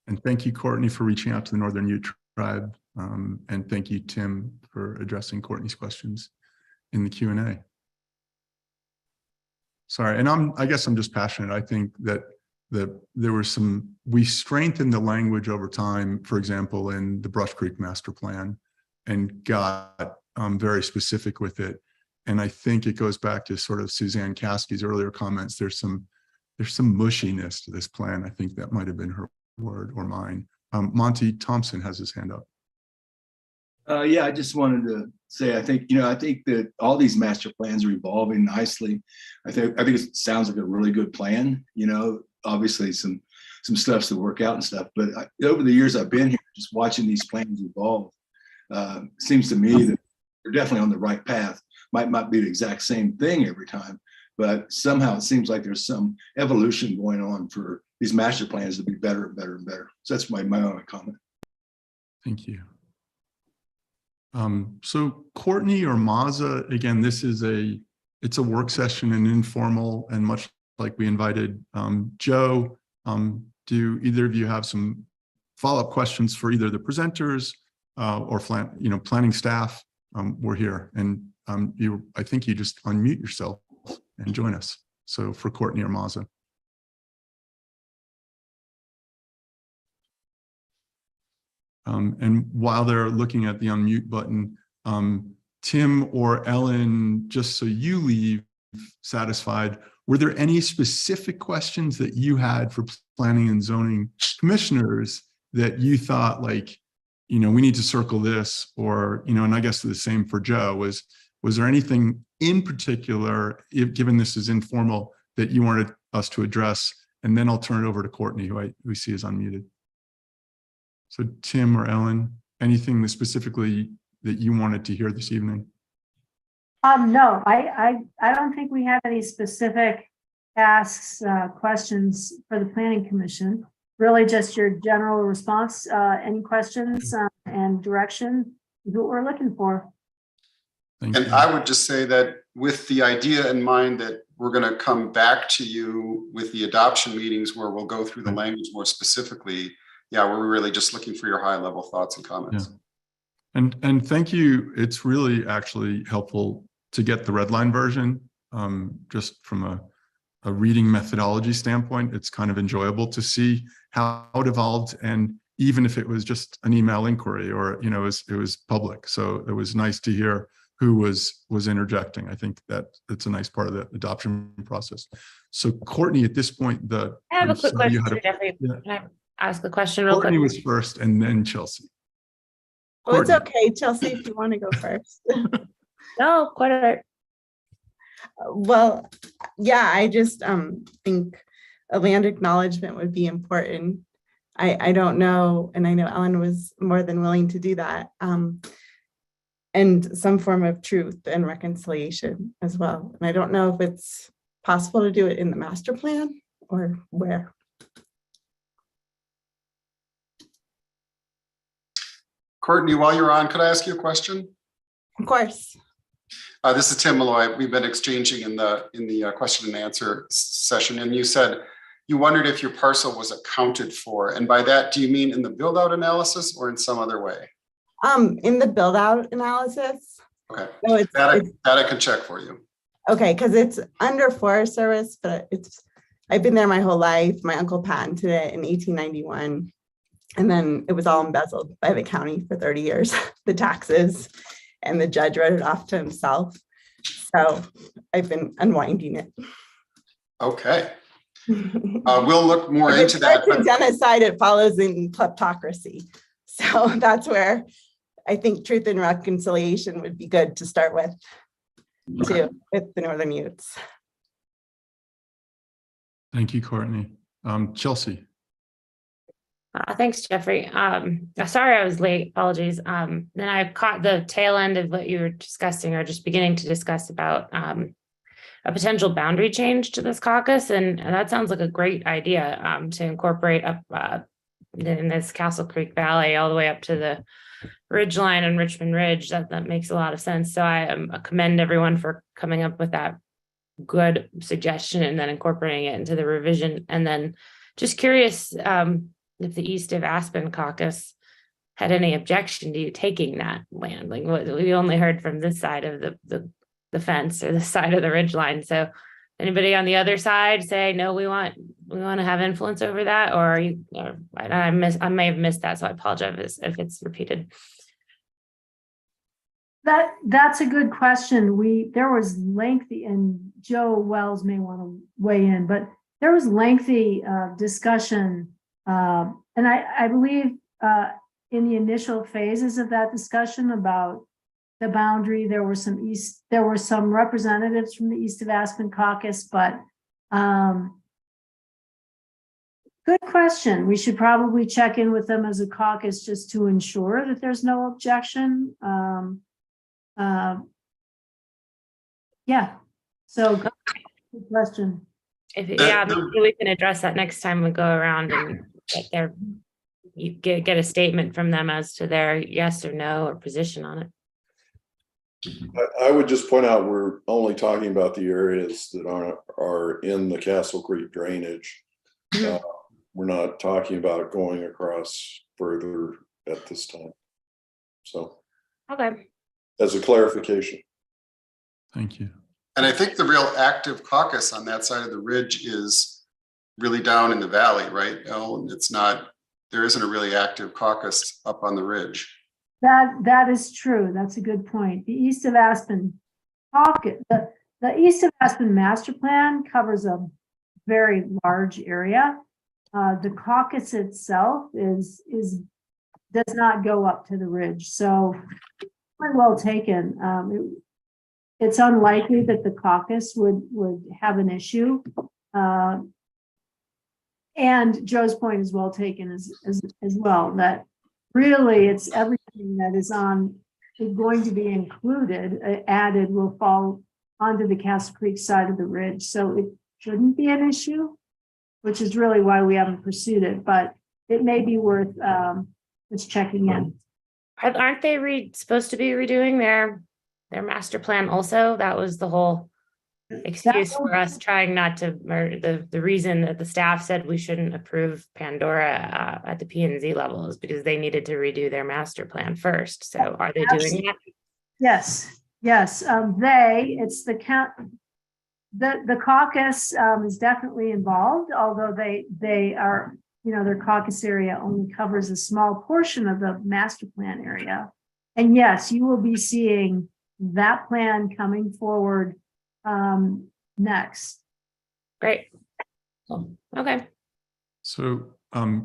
And thank you, Courtney, for reaching out to the Northern Ute Tribe. And thank you, Tim, for addressing Courtney's questions in the Q&A. Sorry, and I guess I'm just passionate. I think that there were we strengthened the language over time, for example, in the Brush Creek Master Plan, and got very specific with it. And I think it goes back to sort of Suzanne Caskey's earlier comments. There's some mushiness to this plan. I think that might have been her word or mine. Monty Thompson has his hand up. Yeah, I just wanted to say, I think that all these master plans are evolving nicely. I think it sounds like a really good plan. Obviously some stuff's to work out and stuff, but over the years I've been here, just watching these plans evolve, seems to me that they're definitely on the right path. Might not be the exact same thing every time, but somehow it seems like there's some evolution going on for these master plans to be better and better and better. So that's my only comment. Thank you. So Courtney or Maza, again, it's a work session and informal, and much like we invited Joe, do either of you have some follow-up questions for either the presenters or planning staff? We're here, and I think you just unmute yourself and join us. So for Courtney or Maza. And while they're looking at the unmute button, Tim or Ellen, just so you leave satisfied, were there any specific questions that you had for planning and zoning commissioners that you thought, like, we need to circle this, or, and I guess the same for Joe, was there anything in particular, given this is informal, that you wanted us to address? And then I'll turn it over to Courtney, who we see is unmuted. So Tim or Ellen, anything specifically that you wanted to hear this evening? No, I don't think we have any specific asks, questions for the Planning Commission. Really just your general response, any questions and direction is what we're looking for. Thank And you. I would just say that with the idea in mind that we're going to come back to you with the adoption meetings where we'll go through the language more specifically. Yeah, we're really just looking for your high level thoughts and comments. Yeah. And thank you. It's really actually helpful to get the red line version. Just from a reading methodology standpoint, it's kind of enjoyable to see how it evolved. And even if it was just an email inquiry or, it was public. So it was nice to hear who was interjecting. I think that it's a nice part of the adoption process. So Courtney, at this point, I have a quick question, Jeffrey. Yeah. Can I ask the question real Courtney quick? was first and then Chelsea. Oh, it's Courtney. okay, Chelsea, if you want to go first. No, quite all right. Well, yeah, I just think a land acknowledgement would be important. I don't know, and I know Ellen was more than willing to do that. And some form of truth and reconciliation as well. And I don't know if it's possible to do it in the master plan or where. Courtney, while you're on, could I ask you a question? Of course. This is Tim Malloy. We've been exchanging in the question and answer session, and you said you wondered if your parcel was accounted for. And by that, do you mean in the build out analysis or in some other way? In the build out analysis. Okay, So it's that I can check for you. okay, because it's under Forest Service, but I've been there my whole life. My uncle patented it in 1891. And then it was all embezzled by the county for 30 years, the taxes, and the judge wrote it off to himself. So I've been unwinding it. Okay. We'll look more If into that. it's genocide, it follows in kleptocracy. So that's where I think truth and reconciliation would be good to start with, too, with the Northern Utes. Thank you, Courtney. Chelsea. Thanks, Jeffrey. Sorry I was late. Apologies. Then I caught the tail end of what you were discussing or just beginning to discuss about a potential boundary change to this caucus. And that sounds like a great idea to incorporate up in this Castle Creek Valley all the way up to the ridge line and Richmond Ridge. That makes a lot of sense. So I commend everyone for coming up with that good suggestion and then incorporating it into the revision. And then just curious, if the East of Aspen caucus had any objection to you taking that land. Like we only heard from this side of the fence or the side of the ridge line. So anybody on the other side say, no, we want to have influence over that, or are you, I may have missed that. So I apologize if it's repeated. That's a good question. There was lengthy, and Joe Wells may want to weigh in, but there was lengthy discussion. And I believe in the initial phases of that discussion about the boundary, there were some representatives from the East of Aspen caucus, but good question. We should probably check in with them as a caucus just to ensure that there's no objection. Yeah, so good question. Maybe we can address that next time we go around and get a statement from them as to their yes or no or position on it. I would just point out, we're only talking about the areas that are in the Castle Creek drainage. We're not talking about going across further at this time. So, okay. As a clarification. Thank you. And I think the real active caucus on that side of the ridge is really down in the valley, right? There isn't a really active caucus up on the ridge. That is true. That's a good point. The East of Aspen caucus, the East of Aspen master plan covers a very large area. The caucus itself does not go up to the ridge. So quite well taken. It's unlikely that the caucus would have an issue. And Joe's point is well taken as well, that really it's everything that is going to be included, added, will fall onto the Castle Creek side of the ridge. So it shouldn't be an issue, which is really why we haven't pursued it, but it may be worth just checking in. Aren't they supposed to be redoing their master plan also? That was the whole excuse for us trying not to, or the reason that the staff said we shouldn't approve Pandora at the P&Z level is because they needed to redo their master plan first. So are they doing that? Yes. The caucus is definitely involved, although they are, their caucus area only covers a small portion of the master plan area. And yes, you will be seeing that plan coming forward next. Great. Okay. So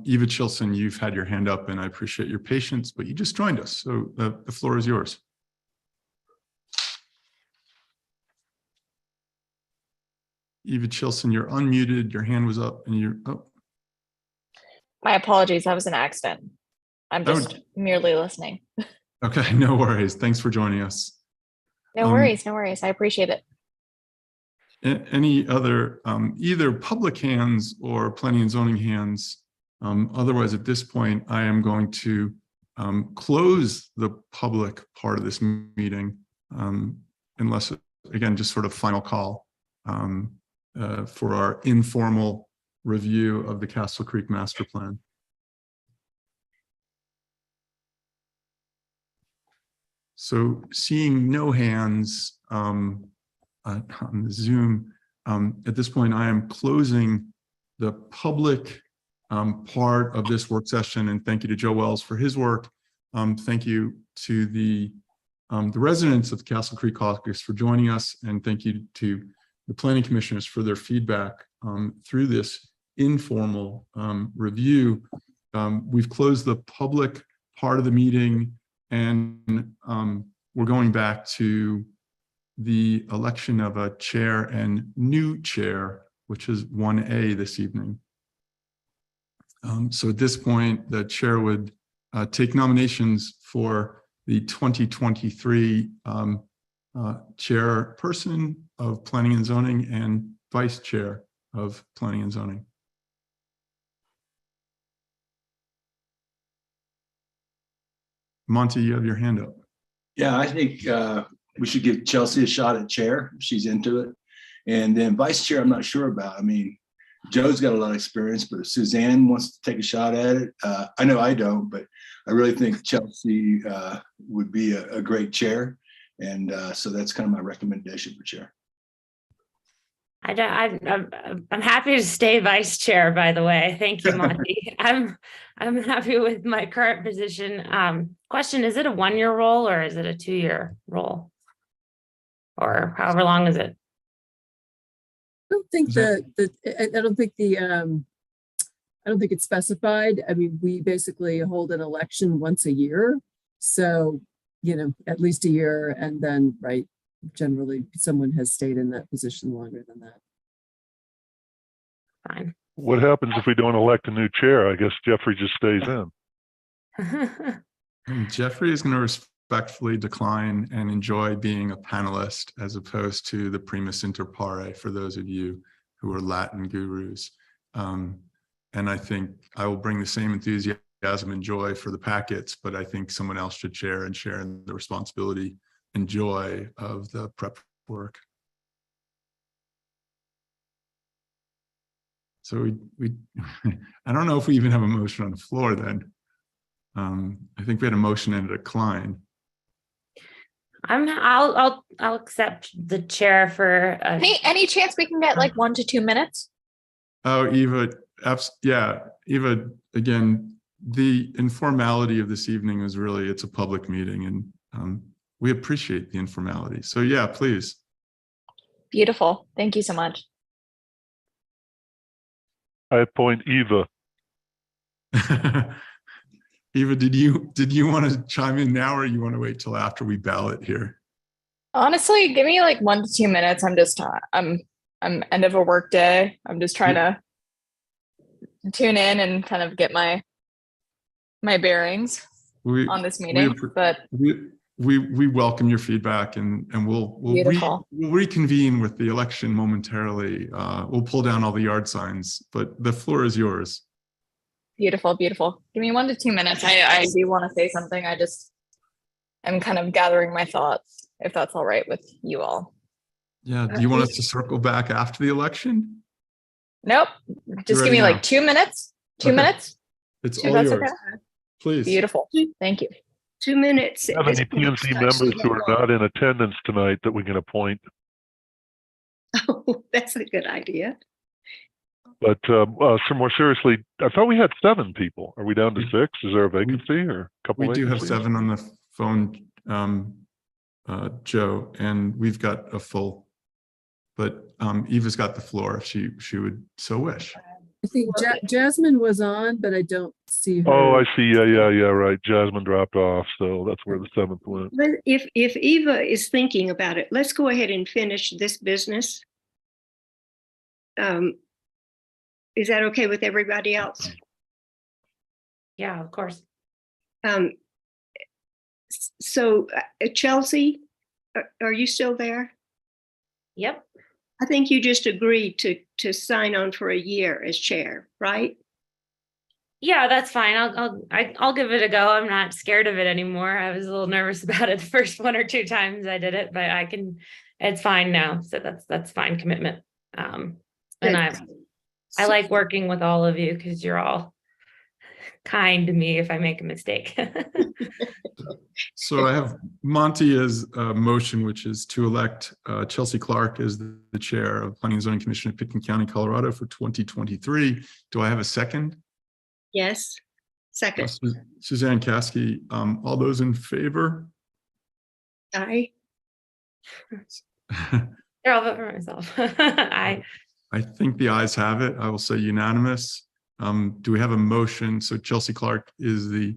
Eva Chilson, you've had your hand up and I appreciate your patience, but you just joined us. So the floor is yours. Eva Chilson, you're unmuted. Your hand was up and you're, oh, My apologies. That was an accident. I'm Oh. just merely listening. okay, no worries. Thanks for joining us. No worries. No worries. I appreciate it. Any other, either public hands or planning and zoning hands? Otherwise, at this point, I am going to close the public part of this meeting, unless, again, just sort of final call for our informal review of the Castle Creek Master Plan. So seeing no hands on the Zoom, at this point, I am closing the public part of this work session, and thank you to Joe Wells for his work. Thank you to the residents of the Castle Creek Caucus for joining us, and thank you to the planning commissioners for their feedback through this informal review. We've closed the public part of the meeting, and we're going back to the election of a chair and new chair, which is 1A this evening. So at this point, the chair would take nominations for the 2023 chairperson of Planning and Zoning and vice chair of Planning and Zoning. Monty, you have your hand up. Yeah, I think we should give Chelsea a shot at chair if she's into it. And then vice chair, I'm not sure about. I mean, Joe's got a lot of experience, but if Suzanne wants to take a shot at it, I know I don't, but I really think Chelsea would be a great chair. And so that's kind of my recommendation for chair. I'm happy to stay vice chair, by the way. Thank you, Monty. I'm happy with my current position. Question, is it a 1-year role or is it a 2-year role? Or however long is it? I don't think I don't think it's specified. I mean, we basically hold an election once a year. So, you know, at least a year, and then, right, generally someone has stayed in that position longer than that. Fine. What happens if we don't elect a new chair? I guess Jeffrey just stays in. And Jeffrey is going to respectfully decline and enjoy being a panelist as opposed to the primus inter pares for those of you who are Latin gurus. And I think I will bring the same enthusiasm and joy for the packets, but I think someone else should share in the responsibility and joy of the prep work. So we I don't know if we even have a motion on the floor then. I think we had a motion and a decline. I'll accept the chair for Any chance we can get like 1 to 2 minutes? Oh, Eva, yeah, Eva, again, the informality of this evening is really, it's a public meeting, and we appreciate the informality. So yeah, please. Beautiful. Thank you so much. I appoint Eva. Eva, did you want to chime in now, or you want to wait till after we ballot here? Honestly, give me like 1 to 2 minutes. I'm end of a work day. I'm just trying to tune in and kind of get my bearings on this meeting. But we welcome your feedback, and we'll reconvene with the election momentarily. We'll pull down all the yard signs, but the floor is yours. Beautiful, beautiful. Give me 1 to 2 minutes. I do want to say something. I just am kind of gathering my thoughts, if that's all right with you all. Yeah. Do you want us to circle back after the election? Nope. Just give me like 2 minutes. 2 minutes. It's all yours. Okay. Please. Beautiful. Thank you. 2 minutes. Have any PNC members who are not in attendance tonight that we can appoint? Oh, that's a good idea. But so more seriously, I thought we had 7 people. Are we down to 6? Is there a vacancy or a couple? We do have 7 on the phone, Joe, and we've got a full. But Eva's got the floor if she would so wish. I think Jasmine was on, but I don't see her. Oh, I see. Yeah, right. Jasmine dropped off, so that's where the 7th went. If Eva is thinking about it, let's go ahead and finish this business. Is that okay with everybody else? Yeah, of course. So Chelsea, are you still there? Yep. I think you just agreed to sign on for a year as chair, right? Yeah, that's fine. I'll give it a go. I'm not scared of it anymore. I was a little nervous about it the first 1 or 2 times I did it, but it's fine now. So that's fine commitment. And I like working with all of you because you're all kind to me if I make a mistake. So I have Monty as a motion, which is to elect Chelsea Clark as the chair of Planning and Zoning Commission of Pitkin County, Colorado for 2023. Do I have a second? Yes. Second. Suzanne Caskey, all those in favor? Aye. I'll vote for myself. I think the ayes have it. I will say unanimous. Do we have a motion? So Chelsea Clark is the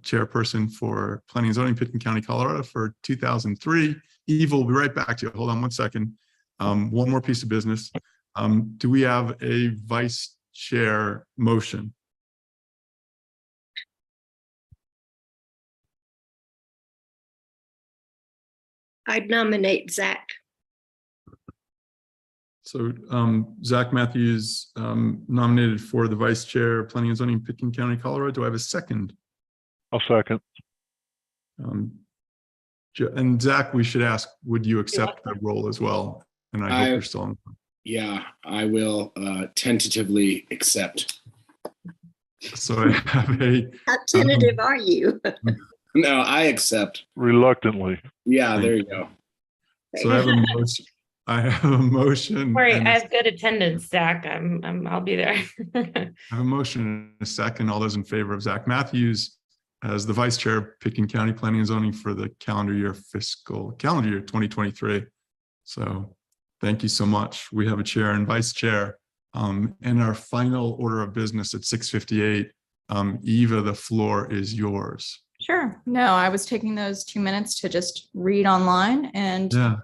chairperson for Planning and Zoning, Pitkin County, Colorado for 2003. Eve will be right back to you. Hold on one second. One more piece of business. Do we have a vice chair motion? I'd nominate Zach. So Zach Matthews nominated for the vice chair, Planning and Zoning, Pitkin County, Colorado. Do I have a second? I'll second. And Zach, we should ask, would you accept the role as well? And I hope you're still on. Yeah, I will tentatively accept. So I have a. How tentative are you? No, I accept. Reluctantly. Yeah, there you go. So I have a motion. I have a motion. Sorry, and I have good attendance, Zach. I'll be there. I have a motion and a second. All those in favor of Zach Matthews as the vice chair of Pitkin County Planning and Zoning for the calendar year 2023. So thank you so much. We have a chair and vice chair. And our final order of business at 6:58. Eva, the floor is yours. Sure. No, I was taking those 2 minutes to just read online, and Yeah.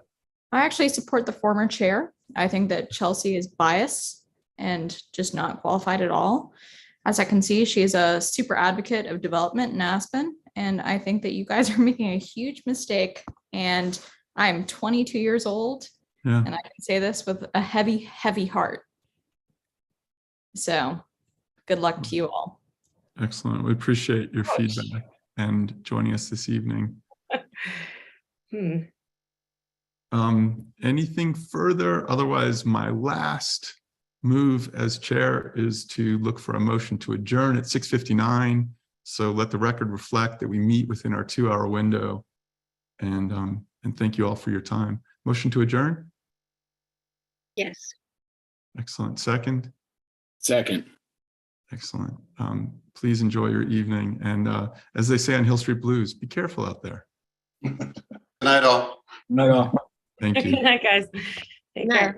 I actually support the former chair. I think that Chelsea is biased and just not qualified at all. As I can see, she is a super advocate of development in Aspen, and I think that you guys are making a huge mistake. And I'm 22 years old, Yeah. and I can say this with a heavy, heavy heart. So good luck to you all. Excellent. We appreciate your feedback and joining us this evening. Anything further? Otherwise, my last move as chair is to look for a motion to adjourn at 6:59. So let the record reflect that we meet within our 2-hour window. And thank you all for your time. Motion to adjourn? Yes. Excellent. Second? Second. Excellent. Please enjoy your evening. And as they say on Hill Street Blues, be careful out there. Good night, all. No. Thank you. Good night, guys. Take Night. care.